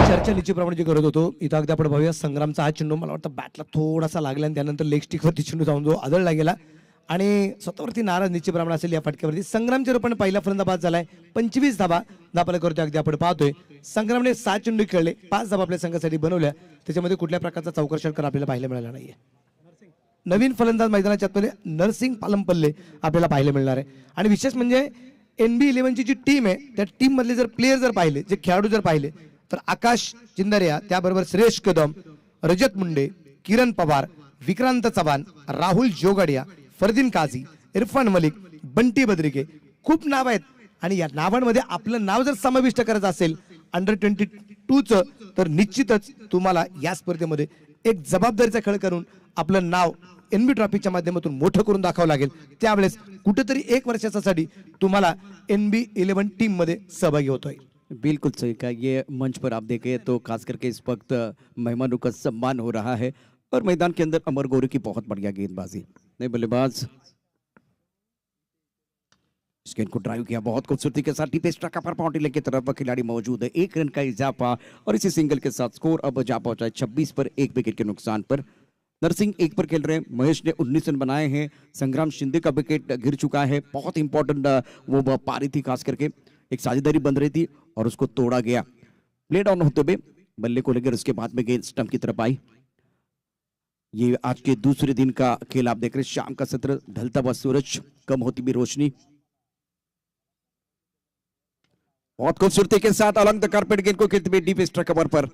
चर्चा निश्चितप्रमाणे जे करत होतो इथं अगदी आपण पाहूया संग्रामचा हा चेंडू मला वाटतं बॅटला थोडासा लागला आणि त्यानंतर लेग स्टिकवरती चेंडू जाऊन जो आदळला गेला आणि स्वतःवरती नाराज निश्चितप्रमाणे असेल या फटक्यावरती। संग्रामच्या रूपाने पहिला फलंदाज झालाय। 25 धाबा दाखल करतोय अगदी आपण पाहतोय। संग्रामने 7 चेंडू खेळले, 5 धाबा आपल्या संघासाठी बनवल्या। त्याच्यामध्ये कुठल्या प्रकारचा चौकार षटकार आपल्याला पाहायला मिळाला नाहीये। नवीन फलंदाज मैदानाच्या आतमध्ये नरसिंग पालमपल्ले आपल्याला पाहायला मिळणार आहे। आणि विशेष म्हणजे NB11 ची जी टीम आहे त्या टीम मधले जर प्लेयर जर पाहिले, जे खेळाडू जर पाहिले तर आकाश चिंदरिया, त्याबरोबर श्रेयस कदम, रजत मुंडे, किरण पवार, विक्रांत चव्हाण, राहुल जोगडिया, फरदीन काझी, इरफान मलिक, बंटी बद्रिके, खूप नाव आहेत। आणि या नावांमध्ये आपलं नाव जर समाविष्ट करायचं असेल अंडर-22 तर निश्चितच तुम्हाला या स्पर्धेमध्ये एक जबाबदारीचा खेळ करून आपलं नाव NB ट्रॉफीच्या माध्यमातून मोठं करून दाखवावं लागेल। त्यावेळेस कुठेतरी 1 वर्षासाठी तुम्हाला NB11 टीम मध्ये सहभागी होतोय। बिल्कुल सही कहा। ये मंच पर आप देखें तो खास करके इस वक्त मेहमानों का सम्मान हो रहा है और मैदान के अंदर अमर गोरे की बहुत बढ़िया गेंदबाजी। नए बल्लेबाज इस गेंद को ड्राइव किया बहुत खूबसूरती के साथ। डीप स्ट्राइक पर बाउंड्री लाइन की तरफ खिलाड़ी मौजूद है। 1 रन का इजाफा और इसी सिंगल के साथ स्कोर अब जा पहुंचा है 26 पर 1 विकेट के नुकसान पर। नरसिंह 1 पर खेल रहे हैं। महेश ने 19 रन बनाए हैं। संग्राम शिंदे का विकेट गिर चुका है। बहुत इंपॉर्टेंट वो पारी थी, खास करके एक साझेदारी बन रही थी और उसको तोड़ा गया। प्ले डाउन होते हुए बल्ले को लेकर उसके बाद में गेंद स्टंप की तरफ आई। ये आज के दूसरे दिन का खेल आप देख रहे हैं। शाम का सत्र, ढलता हुआ सूरज, कम होती भी रोशनी। बहुत खूबसूरती के साथ अलॉन्ग द कारपेट गेंद को खेलते हुए डीप स्ट्राइक कवर पर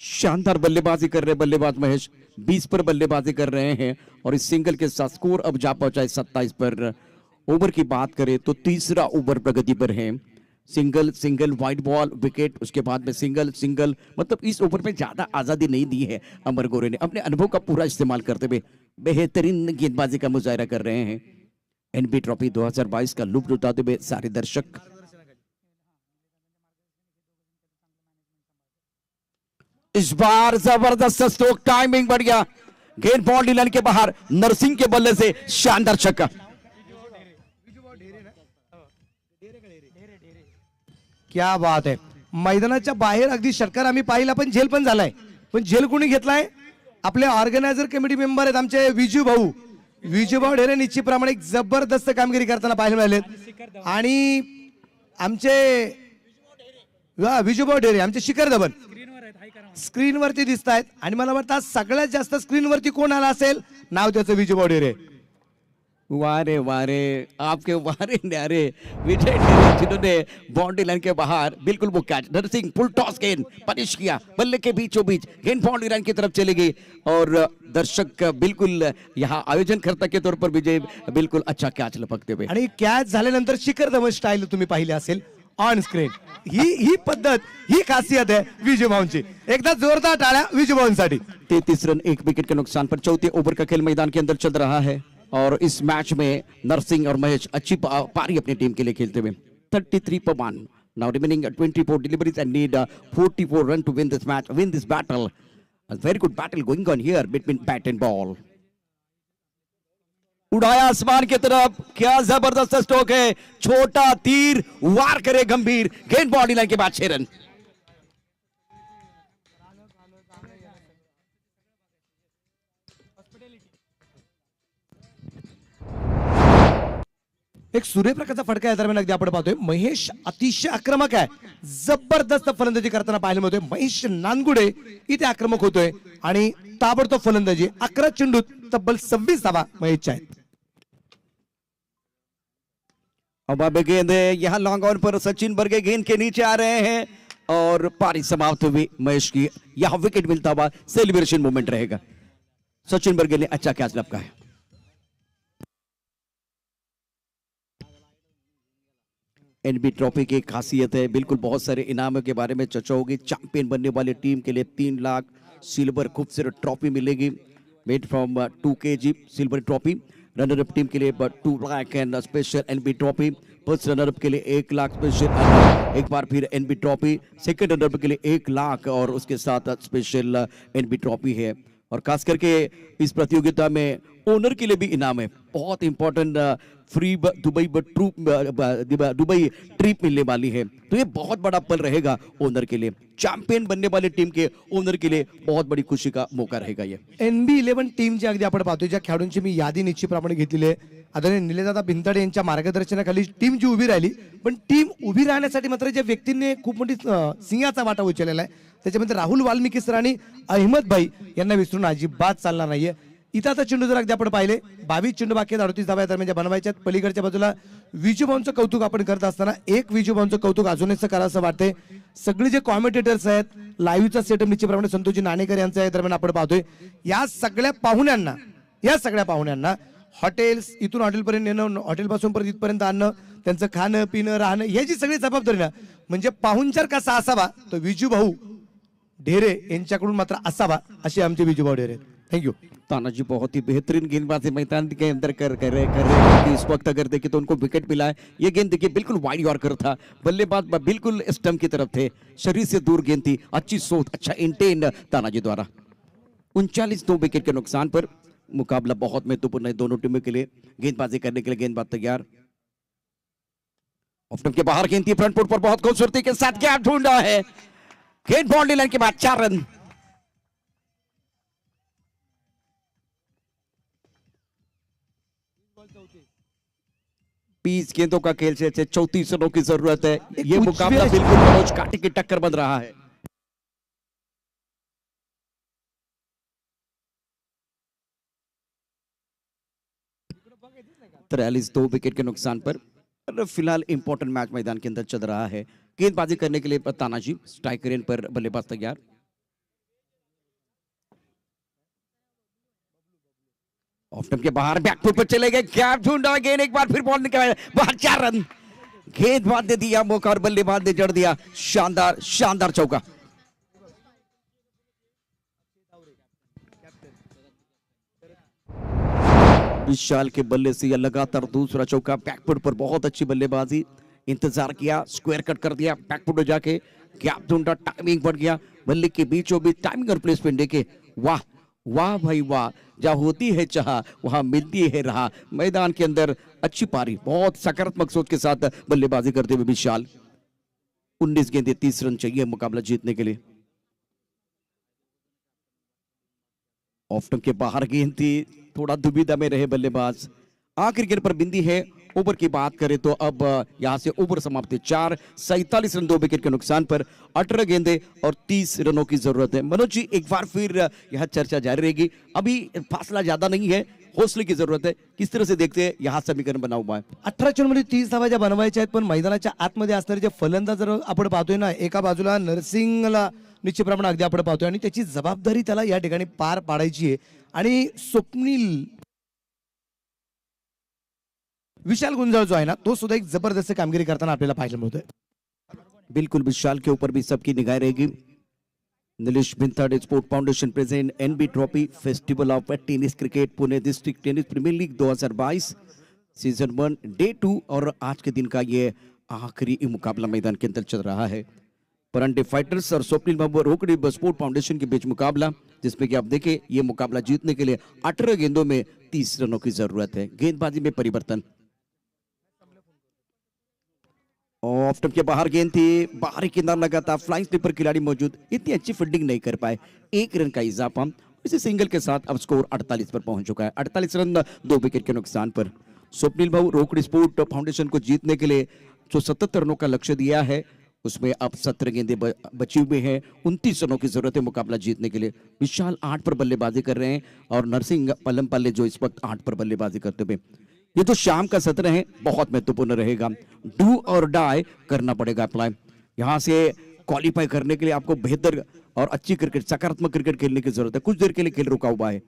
शानदार बल्लेबाजी कर रहे बल्लेबाज महेश। 20 पर बल्लेबाजी कर रहे हैं और इस सिंगल के साथ स्कोर अब जा पहुंचा है 27 पर। ओवर की बात करें तो तीसरा ओवर प्रगति पर है। Single single, wide ball, wicket, उसके बाद में सिंगल सिंगल, मतलब इस ओवर में ज्यादा आजादी नहीं दी है। अमर गोरे ने अपने अनुभव का पूरा इस्तेमाल करते हुए बेहतरीन गेंदबाजी का मुजाहरा कर रहे हैं। NB ट्रॉफी 2022 का लुत्फ उठाते हुए सारे दर्शक। इस बार जबरदस्त स्ट्रोक, टाइमिंग बढ़िया, गेंद बाउंड्री लाइन के बाहर, नरसिंह के बल्ले से शानदार छक्का। क्या बात आहे। मैदानाच्या बाहेर अगदी षटकार आम्ही पाहिला, पण झेल पण झालाय। पण झेल कोणी घेतलाय? आपले ऑर्गनायझर कमिटी मेंबर आहेत आमचे विजू भाऊ ढेरे। निश्चितप्रमाणे एक जबरदस्त कामगिरी करताना पाहायला मिळाले। आणि आमचे विजू भाऊ ढेरे, आमचे शिखर धवन स्क्रीनवरती दिसत आहेत। आणि मला वाटतं सगळ्यात जास्त स्क्रीनवरती कोण आला असेल, नाव त्याचं विजू भाऊ ढेरे। वारे वारे आपके वारे न्यारे विजय ढेरे, जिन्होंने बाउंड्री लाइन के बाहर बिल्कुल वो कैच। नरसिंह फुल टॉस गेंद पनिश किया, बल्ले के बीचों बीच गेंद बाउंड्री लाइन की तरफ चली गई और दर्शक बिल्कुल यहाँ आयोजनकर्ता के तौर पर विजय बिल्कुल अच्छा कैच लपकते हुए। आणि कॅच झाल्यानंतर शिखर धवन स्टाईल तुम्ही पाहिली असेल ऑन स्क्रीन। ही पद्धत, ही खासियत है विजय भाऊंची। एकदा जोरदार टाळ्या विजय भाऊंसाठी। 33 रन 1 विकेट के नुकसान पर चौथे ओवर का खेल मैदान के अंदर चल रहा है और इस मैच में नरसिंह और महेश अच्छी पारी अपनी टीम के लिए खेलते हुए। 33 पर 1 now remaining 24 deliveries and need 44 run to win this match, win this battle. A very good battle going on here between bat and ball. उड़ाया आसमान की तरफ, क्या जबरदस्त स्ट्रोक है। छोटा तीर वार करे गंभीर, गेंद बॉडी लाइन के बाद 6 रन। एक सूर्यप्रकाशचा फटका या दरम्यान अगदी आपण पाहतोय. महेश अतिशय आक्रमक आहे, जबरदस्त फलंदाजी करताना पाहायला मिळतोय. महेश नानगुडे इथे आक्रमक होतोय आणि ताबडतोब फलंदाजी. 11 चेंडूत तब्बल 26 धावा महेशच्या आहेत. अब अब गेंद है यहाँ लॉन्ग ऑन पर सचिन बर्गे गेंद के नीचे आ रहे हैं और पारी समाप्त हुई महेश की. यहाँ विकेट मिलता हुआ सेलिब्रेशन मोमेंट रहेगा. सचिन बर्गे ने अच्छा कैच लपका है. एनबी ट्रॉफी की एक खासियत है, बिल्कुल बहुत सारे इनामों के बारे में चर्चा होगी. चैंपियन बनने वाली टीम के लिए 3 लाख सिल्वर खूबसूरत ट्रॉफी मिलेगी made from 2 kg silver trophy. Runner up team के लिए 2 lakh and special NB trophy. First runner up के लिए 1 लाख स्पेशल एक बार फिर NB trophy. Second runner up के लिए 1 लाख और उसके साथ स्पेशल एनबी ट्रॉफी है. और खास करके इस प्रतियोगिता में ओनर के लिए भी इनाम है. बहुत इंपॉर्टेंट फ्री दुबई ट्रिप मिलने वाली है. तो ये बहुत बड़ा पल रहेगा ओनर के लिए. चॅम्पियन बनने वाली टीम के ओनर के लिए बहुत बड़ी खुशी का मौका रहेगा. ये NB11 टीमची अगदी आपण पाहतोय, ज्या खेळाडूंची मी यादी निश्चितप्रमाणे घेतलेली आहे. आदरणीय निलेशदादा भिंताडे यांच्या मार्गदर्शनाखाली टीम जी उभी राहिली, पण टीम उभी राहण्यासाठी मात्र ज्या व्यक्तींनी खूप मोठी सिंहाचा वाटा उचललेला आहे, त्याच्यामध्ये राहुल वाल्मिकी सर आणि अहमद भाई यांना विसरून अजिबात चालणार नाहीये. इथं आता चेंडू जर अगदी आपण पाहिले 22 चेंडू बाकी आहेत, 38 धावा दरम्यान बनवायच्यात. पलीकडच्या बाजूला विजूभाऊंचं कौतुक आपण करत असताना एक विजूभाऊंचं कौतुक अजूनच करावं वाटतंय. सगळे जे कॉमेंटेटर्स आहेत, लाईव्हचा सेटअप निश्चितप्रमाणे संतोषजी नाणेकर यांचा या दरम्यान आपण पाहतोय. या सगळ्या पाहुण्यांना हॉटेल्स, इथून हॉटेलपर्यंत नेणं, हॉटेलपासून परत इथपर्यंत आणणं, त्यांचं खाणं पिणं राहणं याची सगळी जबाबदारी ना, म्हणजे पाहुणचार कसा असावा तो विजूभाऊ ढेरे यांच्याकडून मात्र असावा, असे आमचे विजूभाऊ ढेरे. Thank you. तानाजी बहुत ही बेहतरीन गेंदबाजी मैदान के अंदर कर रहे हैं. इस वक्त अगर देखें तो उनको विकेट मिला है. ये गेंद देखिए बिल्कुल वाइड यॉर्कर था. बल्लेबाज बिल्कुल स्टंप की तरफ थे, शरीर से दूर गेंद थी. अच्छी सोच, अच्छा इंटेन तानाजी द्वारा. 39 2 विकेट के नुकसान पर मुकाबला बहुत महत्वपूर्ण है दोनों टीमों के लिए. गेंदबाजी करने के लिए गेंदबाज तैयार. ऑफ स्टंप के बाहर गेंद थी, फ्रंट फुट पर बहुत खूबसूरती के साथ गैप ढूंढा है. गेंद बाउंड्री लाइन के बाद 4 रन. बीस गेंदों का खेल से 34 रनों की जरूरत है. ये मुकाबला बिल्कुल मनोज कांटे की टक्कर बन रहा है. तैतालीस 2 विकेट के नुकसान पर फिलहाल इंपॉर्टेंट मैच मैदान के अंदर चल रहा है. गेंदबाजी करने के लिए तानाजी स्ट्राइकर एंड पर बल्लेबाज तैयार. ऑफ स्टंप के बाहर बैकफुट पर चले गए, गैप ढूंढा, गेंद एक बार फिर बॉल निकल बाहर. 4 रन. गेंदबाज ने दिया मौका और बल्लेबाज ने जड़ दिया. शानदार शानदार चौका. विशाल के बल्ले से यह लगातार दूसरा चौका. बैकफुट पर बहुत अच्छी बल्लेबाजी. इंतजार किया, स्क्वायर कट कर दिया, बैकफुट पर जाके गैप ढूंढा, टाइमिंग बढ़ गया. बल्ले के बीचों बीच टाइमिंग और प्लेसमेंट देखे. वाह वाह भाई वाह. जहां होती है चाह वहां मिलती है राह. मैदान के अंदर अच्छी पारी, बहुत सकारात्मक सोच के साथ बल्लेबाजी करते हुए विशाल. 19 गेंदें 30 रन चाहिए मुकाबला जीतने के लिए. ऑफ स्टंप के बाहर गेंद थी, थोड़ा दुविधा में रहे बल्लेबाज. आखिरी गेंद पर बिंदी है. ओवर की बात करें तो अब यहां से ओवर समाप्ति 4 47 रन 2 विकेट के नुकसान पर 18 गेंदे और 30 रनों की जरूरत है. मनोज जी एक बार फिर यह चर्चा जारी रहेगी. अभी फासला ज्यादा नहीं है, हौसले की जरूरत है. किस तरह से देखते हैं यहाँ समीकरण बना हुआ है. 18 चेंडूमध्ये 30 धावा ज्या बनवायच्या आहेत, पण मैदानाच्या आतमध्ये असणारे जे फलंदाज जर आपण पाहतोय ना, एका बाजूला नरसिंगला निश्चितप्रमाणे अगदी आपण पाहतोय आणि त्याची जबाबदारी त्याला या ठिकाणी पार पाडायची आहे. आणि स्वप्नील विशाल गुंजाळ जो आहे ना, तो सुद्धा एक जबरदस्त कामगिरी करताना आपल्याला पाहायला मिळतोय. बिल्कुल विशाल के ऊपर भी सबकी निगाह रहेगी. Nilesh Bhintade sport foundation present NB trophy festival of tennis cricket Pune district tennis premier league 2022 season 1 day 2. और आज के दिन का ये आखिरी मुकाबला मैदान के अंदर चल रहा है. परंडे फाइटर्स और स्वप्निल महबूब रोकड़ी स्पोर्ट फाउंडेशन के बीच मुकाबला, जिसमें कि आप देखें ये मुकाबला जीतने के लिए 18 गेंदों में 30 रनों की जरूरत है. गेंदबाजी में परिवर्तन. ऑफ स्टंप के बाहर गेंद थी, बाहरी किनारा लगा था, फ्लाइंग स्लीपर खिलाड़ी मौजूद, इतनी अच्छी फील्डिंग नहीं कर पाए. 1 रन का इजाफा. इसी सिंगल के साथ अब स्कोर 48 पर पहुंच चुका है. 48 रन 2 विकेट के नुकसान पर. स्वप्निल भाऊ रोकड़ी स्पोर्ट फाउंडेशन को जीतने के लिए जो 77 रनों का लक्ष्य दिया है उसमें अब 17 गेंदें बची हुई हैं। 29 रनों की जरूरत है मुकाबला जीतने के लिए। विशाल 8 पर बल्लेबाजी कर रहे हैं और नरसिंह पल्लमपल्ले जो इस वक्त 8 पर बल्लेबाजी करते हुए। ये जो शाम का सत्र है बहुत महत्वपूर्ण रहेगा। डू और डाई करना पड़ेगा अप्लाई। यहाँ से क्वालिफाई करने के लिए आपको बेहतर और अच्छी क्रिकेट, सकारात्मक क्रिकेट खेलने की जरूरत है। कुछ देर के लिए खेल रुका हुआ है।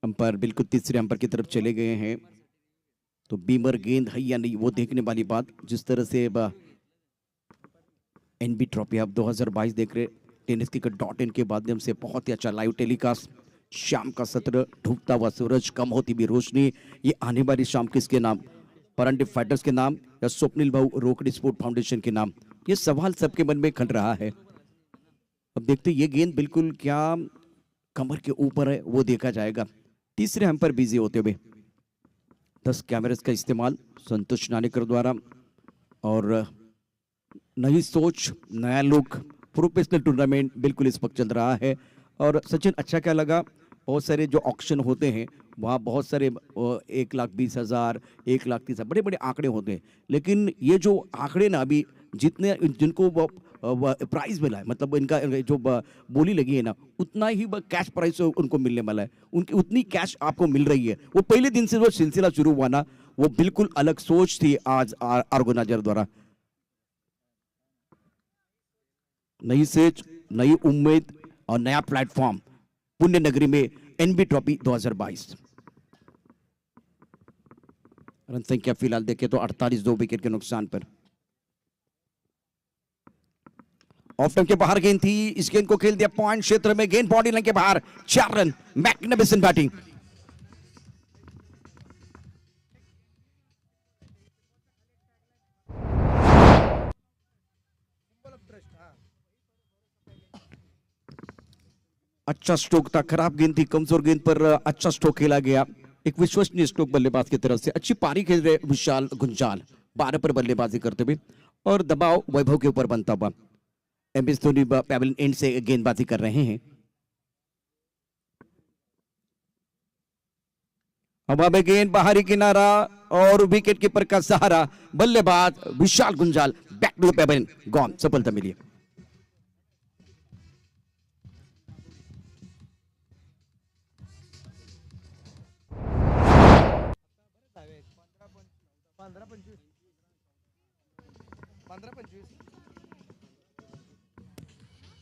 अंपायर बिल्कुल तीसरे अंपायर की तरफ चले गए हैं, तो बीमर गेंद है या नहीं वो देखने वाली बात। जिस तरह से एनबी ट्रॉफी आप 2022 देख रहे टेनिस क्रिकेट.in के माध्यम से बहुत ही अच्छा लाइव टेलीकास्ट। शाम का सत्र, डूबता हुआ सूरज, कम होती भी रोशनी, ये आने वाली शाम किसके नाम? परंडिप फाइटर्स के नाम या स्वप्निल भाऊ रोकड़ी स्पोर्ट फाउंडेशन के नाम? ये सवाल सबके मन में खल रहा है। अब देखते ये गेंद बिल्कुल क्या कमर के ऊपर है वो देखा जाएगा। तीसरे अंपायर बिजी होते हुए 10 कैमरेस का इस्तेमाल संतोष नानेकर द्वारा और नई सोच, नया लुक, प्रोफेशनल टूर्नामेंट बिल्कुल इस वक्त चल रहा है। और सचिन अच्छा क्या लगा, बहुत सारे जो ऑक्शन होते हैं वहाँ बहुत सारे 1,20,000, 1,30,000 बड़े बड़े आंकड़े होते हैं, लेकिन ये जो आंकड़े ना अभी जितने जिनको प्राइज मिला है, मतलब इनका जो बोली लगी है ना उतना ही कैश प्राइस उनको मिलने वाला है। उनकी उतनी कैश आपको मिल रही है। वो पहले दिन से जो सिलसिला शुरू हुआ ना वो बिल्कुल अलग सोच थी आज ऑर्गेनाइजर द्वारा। नई सोच, नई उम्मीद और नया प्लेटफॉर्म पुण्य नगरी में एनबी ट्रॉफी 2022। रन संख्या फिलहाल देखें तो 48, 2 विकेट के नुकसान पर। ऑफ स्टंप के बाहर गेंद थी, इस गेंद को खेल दिया पॉइंट क्षेत्र में, गेंद बॉडी लाइन के बाहर, 4 रन। Magnificent batting. अच्छा स्ट्रोक था, खराब गेंद थी, कमजोर गेंद पर अच्छा स्ट्रोक खेला गया। एक विश्वसनीय स्ट्रोक बल्लेबाज की तरफ से। अच्छी पारी खेल रहे विशाल गुंजाल 12 पर बल्लेबाजी करते हुए और दबाव वैभव के ऊपर बनता हुआ। एमएस धोनी पैवेलियन एंड से गेंदबाजी कर रहे हैं। हवा में गेंद, बाहरी किनारा और विकेट कीपर का सहारा, बल्लेबाज विशाल गुंजाल बैक टू पैवेलियन, गॉन, सफलता मिली।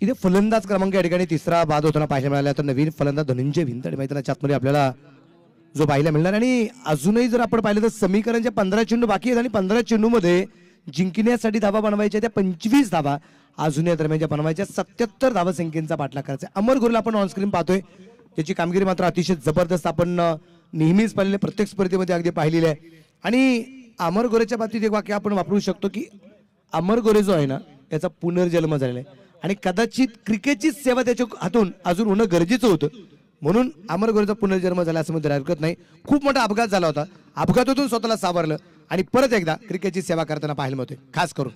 इथे फलंदाज क्रमांक या ठिकाणी तिसरा बाद होताना पाहायला मिळाला, तर नवीन फलंदाज धनंजय भिंतडे मैदानाच्या आतमध्ये आपल्याला जो पाहायला मिळणार। आणि अजूनही जर आपण पाहिलं तर समीकरणच्या 15 चेंडू बाकी आहेत आणि 15 चेंडूमध्ये जिंकण्यासाठी धावा बनवायच्या त्या 25 धावा अजून या दरम्यानच्या बनवायच्या। 77 धावा संख्येचा पाठलाग करायचा। अमर गुरुला आपण ऑन स्क्रीन पाहतोय, त्याची कामगिरी मात्र अतिशय जबरदस्त आपण नेहमीच पाहिलेले प्रत्येक स्पर्धेमध्ये अगदी पाहिलेली आहे। आणि अमर गोरेच्या बाबतीत एक वाक्य आपण वापरू शकतो की अमर गोरे जो आहे ना याचा पुनर्जन्म झालेला आहे आणि कदाचित क्रिकेटची सेवा त्याच्या हातून अजून होणं गरजेचं होतं, म्हणून अमर गोरेचा पुनर्जन्म झाला असं म्हणता हरकत नाही। खूप मोठा अपघात झाला होता, अपघातातून स्वतःला सावरलं आणि परत एकदा क्रिकेटची सेवा करताना पाहायला मिळतोय खास करून।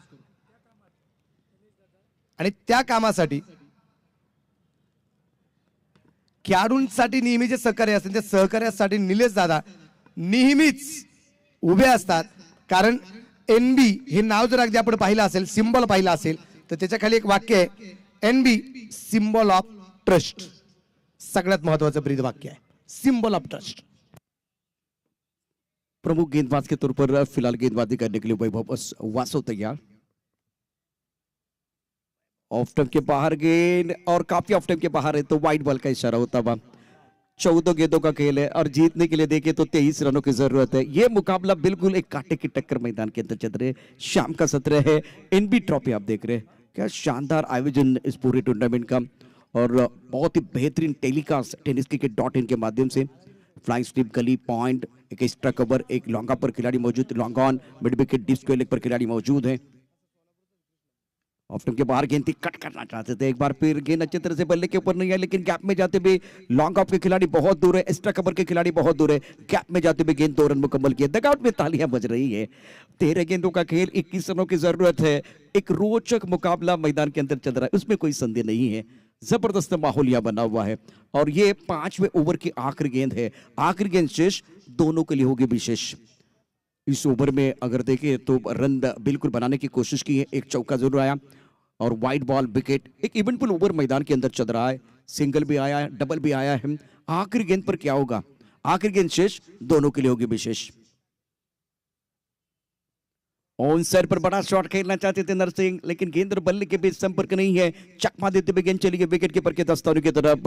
आणि त्या कामासाठी खेळाडूंसाठी नेहमी जे सहकार्य असते त्या सहकार्यासाठी निलेश दादा नेहमीच उभे असतात। कारण एनबी हे नाव जर अगदी आपण पाहिलं असेल, सिंबल पाहिलं असेल तर त्याच्या खाली एक वाक्य आहे, एनबी सिंबल ऑफ ट्रस्ट। सगळ्यात महत्वाचं ब्रीद वाक्य आहे, सिंबल ऑफ ट्रस्ट। प्रमुख गेंदबाज के तौर पर फिलहाल गेंदबाजी करने के लिए वैभव वासव तैयार। ऑफ स्टंप के बाहर गेंद और काफी ऑफ स्टंप के बाहर है तो वाइड बॉल का इशारा होता हुआ। 14 गेंदों का खेल है और जीतने के लिए देखें तो 23 रनों की जरूरत है। यह मुकाबला बिल्कुल एक कांटे की टक्कर मैदान के अंदर चल रहे। शाम का सत्र है, एनबी ट्रॉफी आप देख रहे हैं। क्या शानदार आयोजन इस पूरे टूर्नामेंट का और बहुत ही बेहतरीन टेलीकास्ट टेनिस क्रिकेट.in के माध्यम से। फ्लाइंग स्लिप, गली पॉइंट, एक एक्स्ट्रा कवर, एक लॉन्गा पर खिलाड़ी मौजूद, long on, mid wicket, deep square leg पर खिलाड़ी मौजूद है। ऑफ स्टंप के बाहर गेंद थी, कट करना चाहते थे, एक बार फिर गेंद अच्छी तरह से बल्ले के ऊपर नहीं है, लेकिन गैप में जाते हुए लॉन्ग ऑफ के खिलाड़ी बहुत दूर है, एक्स्ट्रा कवर के खिलाड़ी बहुत दूर है, गैप में जाते हुए गेंद 2 रन मुकम्मल किया। डगआउट में तालियां बज रही है। 13 गेंदों का खेल, 21 रनों की जरूरत है। एक रोचक मुकाबला मैदान के अंदर चल रहा है, उसमें कोई संदेह नहीं है। जबरदस्त माहौल यहाँ बना हुआ है और ये 5वें ओवर की आखिरी गेंद है। आखिरी गेंद शेष दोनों के लिए होगी विशेष। इस ओवर में अगर देखें तो रन बिल्कुल बनाने की कोशिश की है, एक चौका जरूर आया और वाइड बॉल विकेट। एक इवेंटफुल ओवर मैदान के अंदर चल रहा है, सिंगल भी आया है, डबल भी आया है। आखिरी गेंद पर क्या होगा? आखिरी गेंद शेष दोनों के लिए होगी विशेष। ऑन साइड पर बड़ा शॉट खेलना चाहते थे नरसिंह, लेकिन गेंद और बल्ले के बीच संपर्क नहीं है। चकमा देते हुए गेंद चली गई विकेट कीपर के दस्ताने की तरफ।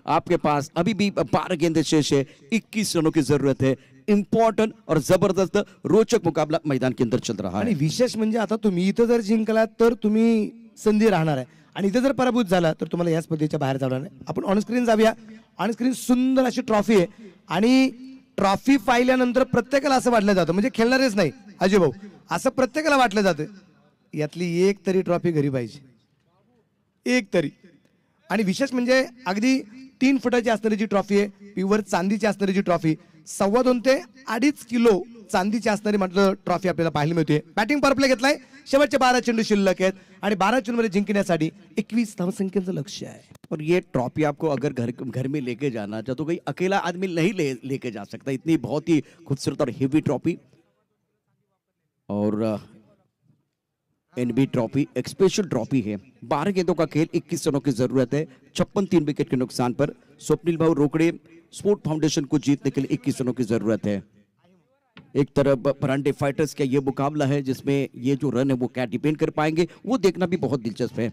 आपके पास अभी भी 12 गेंदें शेष है, 21 रनों की जरूरत है। इंपॉर्टंट और जबरदस्त रोचक मुकाबला मैदान के अंदर चल रहा आणि है। विशेष म्हणजे आता तुम्ही इथं जर जिंकलात तर तुम्ही संधी राहणार आहे आणि इथं जर पराभूत झाला तर तुम्हाला या स्पर्धेच्या बाहेर जाणार आहे. आपण ऑन स्क्रीन जाऊया. ऑन स्क्रीन सुंदर अशी ट्रॉफी आहे आणि ट्रॉफी पाहिल्यानंतर प्रत्येकाला असं वाटलं जातं, म्हणजे खेळणारेच नाही अजय भाऊ, असं प्रत्येकाला वाटलं जातं यातली एक तरी ट्रॉफी घरी पाहिजे, एक तरी. आणि विशेष म्हणजे अगदी 3 फुटाची असणारी जी ट्रॉफी आहे, प्युअर चांदीची असणारी जी ट्रॉफी, 2.25 ते 2.5 किलो चांदीची असणारी म्हटलं ट्रॉफी आपल्याला पाहायला मिळते. बॅटिंग पॉवर प्ले घेतलाय, शेवटचे 12 चेंडू शिल्लक आहेत आणि 12 चेंडूमध्ये जिंकण्यासाठी 21 धावसंख्येचं लक्ष्य आहे. और ये ट्रॉफी आपको अगर घर में लेके जाना चाहे तो कोई अकेला आदमी नहीं लेके जा सकता। इतनी बहुत ही खूबसूरत और हेवी ट्रॉफी और एनबी ट्रॉफी एक स्पेशल ट्रॉफी है। 12 गेंदों का खेल, 21 रनों की जरूरत है। 56 3 विकेट के नुकसान पर स्वप्निल भाऊ रोकड़े स्पोर्ट फाउंडेशन को जीतने के लिए 21 रनों की जरूरत है। एक तरफ परांडे फाइटर्स का ये मुकाबला है जिसमें ये जो रन है वो क्या डिपेंड कर पाएंगे वो देखना भी बहुत दिलचस्प है।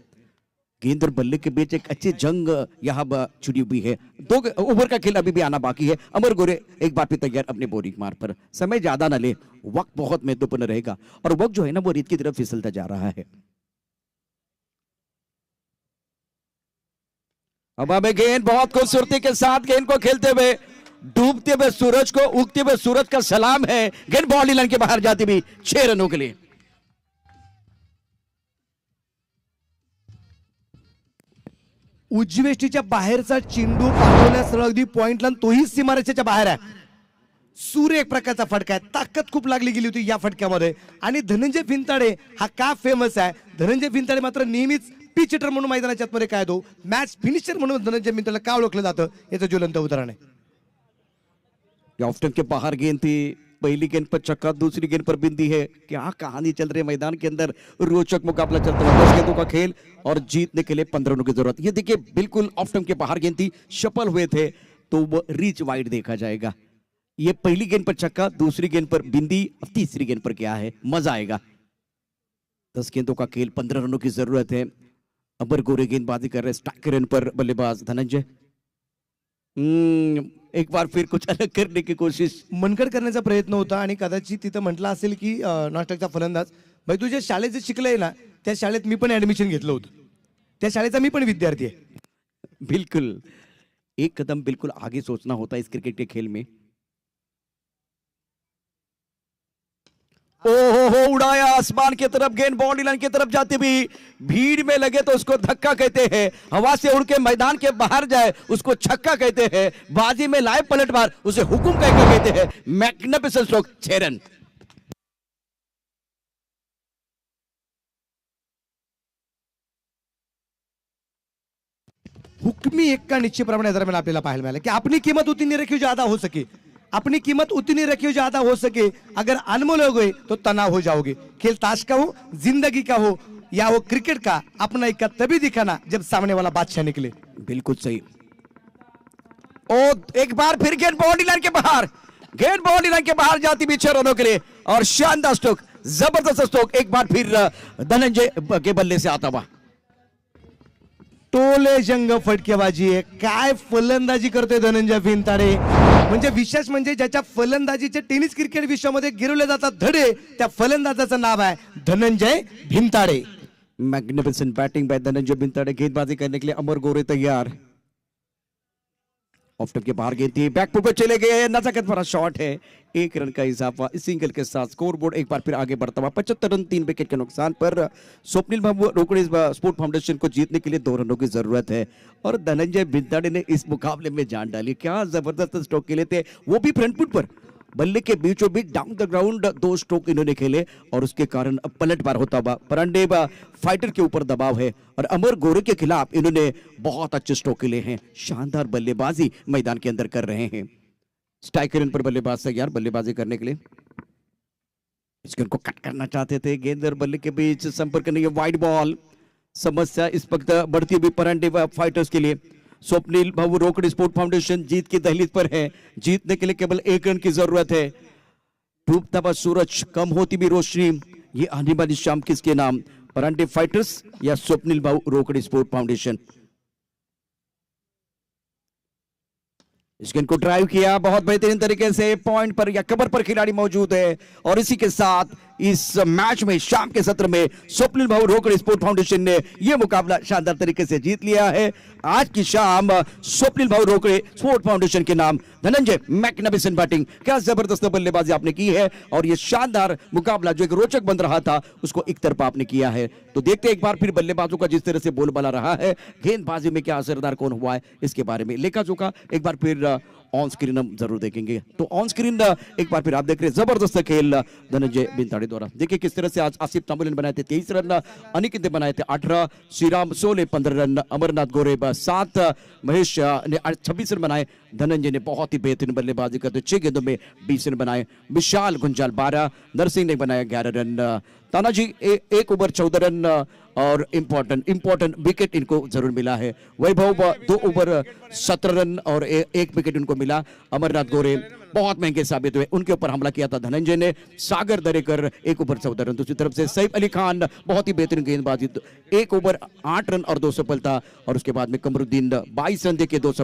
गेंद और बल्ले के बीच एक अच्छी जंग यहाँ छुड़ी हुई है। 2 ओवर का खेल अभी भी आना बाकी है। अमर गोरे एक बार फिर तैयार अपने बोरिंग मार पर। समय ज्यादा ना ले, वक्त बहुत महत्वपूर्ण रहेगा और वक्त जो है ना वो रेत की तरफ फिसलता जा रहा है। अब हमें गेंद बहुत खूबसूरती के साथ गेंद को खेलते हुए डूबते हुए सूरज को उगते हुए सूरज का सलाम है। गेंद बॉडी लाइन के बाहर जाती हुई 6 रनों के लिए। उजवेष्टीच्या बाहेरचा चेंडू पाठवण्यास अगदी पॉइंटला, तोही सीमारेषेच्या बाहेर आहे. सूर्य एक प्रकारचा फटका आहे, ताकद खूप लागली गेली होती या फटक्यामध्ये. आणि धनंजय फिंताडे हा का फेमस आहे? धनंजय फिंताडे मात्र नेहमीच पिच हिटर म्हणून मैदानाच्या आतमध्ये काय तो मॅच फिनिशर म्हणून धनंजय फिंताडेला का ओळखलं जातं याचं ज्वलंत उदाहरण आहे. ऑफ स्टंप के बाहर गेंद थी, पहली गेंद पर छक्का, दूसरी गेंद पर बिंदी है। क्या कहानी चल रही है मैदान के अंदर, रोचक मुकाबला चलता है। 10 गेंदों का खेल और जीतने के लिए 15 रनों की जरूरत। ये देखिए बिल्कुल ऑफ स्टंप के बाहर गेंद थी, सफल हुए थे तो वो रीच वाइड देखा जाएगा। ये पहली गेंद पर छक्का, दूसरी गेंद पर बिंदी, अब तीसरी गेंद पर क्या है, मजा आएगा। 10 गेंदों का खेल, 15 रनों की जरूरत है। अबर गोरे गेंदबाजी कर रहे, स्ट्राइक रन पर बल्लेबाज धनंजय। एक बार फिर कुछ अलग करने की कोशिश, मनकड करण्याचा प्रयत्न होता आणि कदाचित तिथं म्हटलं असेल की नाटकचा फलंदाज भाई तुझ्या शाळेत जे शिकलंय ना त्या शाळेत मी पण ऍडमिशन घेतलं होतं, त्या शाळेचा मी पण विद्यार्थी आहे. बिल्कुल एक कदम बिल्कुल आगे सोचना होता है इस क्रिकेट के खेल में। हो उड़ाया आसमान की तरफ, गेंद बाउंड्री लाइन की तरफ जाती भी, भीड़ में लगे तो उसको धक्का कहते हैं, हवा से उड़ के मैदान के बाहर जाए उसको छक्का कहते हैं, बाजी में लाए पलटवार उसे हुकुम कहते हैं। Magnificent stroke, 6 run. हुक्मी एक्का निश्चितप्रमाणे दरम्यान आपल्याला पाहायला मिळालं की अपनी कीमत उतनी रखी ज्यादा हो सके, अपनी कीमत उतनी रखी ज्यादा हो सके, अगर अनमोल हो गए तो तनाव हो जाओगे। खेल ताश का हो, जिंदगी का हो या वो क्रिकेट का, अपना एक तभी दिखाना जब सामने वाला बादशाह निकले। बिल्कुल सही। और एक बार फिर गेंद बाउंड्री लाइन के बाहर, गेंद बाउंड्री लाइन के बाहर जाती भी 6 रनों के लिए और शानदार स्ट्रोक, जबरदस्त स्ट्रोक एक बार फिर धनंजय के बल्ले से आता हुआ। टोले जंग फटकेबाजी आहे, काय फलंदाजी करतोय धनंजय फिंताडे. म्हणजे विशेष म्हणजे ज्याच्या फलंदाजीचे टेनिस क्रिकेट विश्वामध्ये गिरवले जातात धडे, त्या फलंदाजाचं नाव आहे Dhananjay Bhintade. Magnificent batting bye Dhananjay Bhintade. गेंदबाजी करने के लिए अमर गोरे तैयार। ऑफ स्टंप के बाहर गेंद थी, बैकफुट पे चले गए, नजाकत भरा शॉट है, 1 रन का इजाफा। इस सिंगल के साथ स्कोर बोर्ड एक बार फिर आगे बढ़ता हुआ 75 रन 3 विकेट के नुकसान पर। स्वप्निल बाबू रोकड़े स्पोर्ट फाउंडेशन को जीतने के लिए 2 रनों की जरूरत है और धनंजय भिंताडे ने इस मुकाबले में जान डाली। क्या जबरदस्त स्ट्रोक खेले थे, वो भी फ्रंट फुट पर बल्ले के बीचों beach down the ground 2 stroke इन्होंने खेले और उसके कारण अब पलटवार होता हुआ परांडेव फाइटर के ऊपर दबाव है और अमर गोरे के खिलाफ इन्होंने बहुत अच्छे स्ट्रोक खेले हैं। शानदार बल्लेबाजी मैदान के अंदर कर रहे हैं। स्ट्राइकर इन पर बल्लेबाज तैयार बल्लेबाजी करने के लिए। इसको उनको कट करना चाहते थे, गेंद और बल्ले के बीच संपर्क नहीं है, वाइड बॉल। समस्या इस वक्त बढ़ती हुई परांडेव फाइटर्स के लिए। स्वप्निल भाऊ रोकड़ स्पोर्ट फाउंडेशन जीत की दहलीज पर है। जीतने के लिए केवल 1 रन की जरूरत है। डूबता हुआ सूरज, कम होती भी रोशनी, ये आने वाली शाम किसके नाम, परांडेव फाइटर्स या स्वप्निल भाऊ रोकड़ स्पोर्ट फाउंडेशन। इस गेंद को ड्राइव किया बहुत बेहतरीन तरीके से, पॉइंट पर या कवर पर खिलाड़ी मौजूद है और इसी के साथ इस मैच में शाम के सत्र में स्वप्निल भाऊ रोकड़ स्पोर्ट फाउंडेशन ने यह मुकाबला शानदार तरीके से जीत लिया है। आज की शाम स्वप्निल भाऊ रोकड़ स्पोर्ट फाउंडेशन के नाम धनंजय मैग्निफिसेंट बैटिंग, क्या जबरदस्त बल्लेबाजी आपने की है और यह शानदार मुकाबला जो एक रोचक बन रहा था उसको एक तरफा आपने किया है। तो देखते हैं एक बार फिर बल्लेबाजों का जिस तरह से बोलबाला रहा है, गेंदबाजी में क्या असरदार कौन हुआ है इसके बारे में लेखा जोखा एक बार फिर ऑन स्क्रीन हम जरूर देखेंगे। तो ऑन स्क्रीन एक बार फिर आप देख रहे हैं जबरदस्त खेल धनंजय बिनताड़े द्वारा। देखिए किस तरह से आज आसिफ तांबोली ने बनाए थे 23 रन, अनिकेत ने बनाए थे 18, श्रीराम 16 15 रन, अमरनाथ गोरे 7, महेश ने 26 रन बनाए। धनंजय ने बहुत ही बेहतरीन बल्लेबाजी करते 6 गेंदों में 20 रन बनाए। विशाल गुंजाल 12, नरसिंह ने बनाया 11 रन, तानाजी 1 ओवर 14 रन और इंपॉर्टेंट विकेट इनको जरूर मिला है। वैभव 2 ओवर 17 रन और 1 विकेट इनको मिला। अमरनाथ गोरे बहुत महंगे साबित हुए, उनके ऊपर हमला किया था धनंजय ने। सागर दरेकर 1 ओवर 14 रन। दूसरी तरफ से सैफ अली खान बहुत ही बेहतरीन गेंदबाजी, 1 ओवर 8 रन और 2 सफलता और उसके बाद में कमरुद्दीन 22 रन देके 2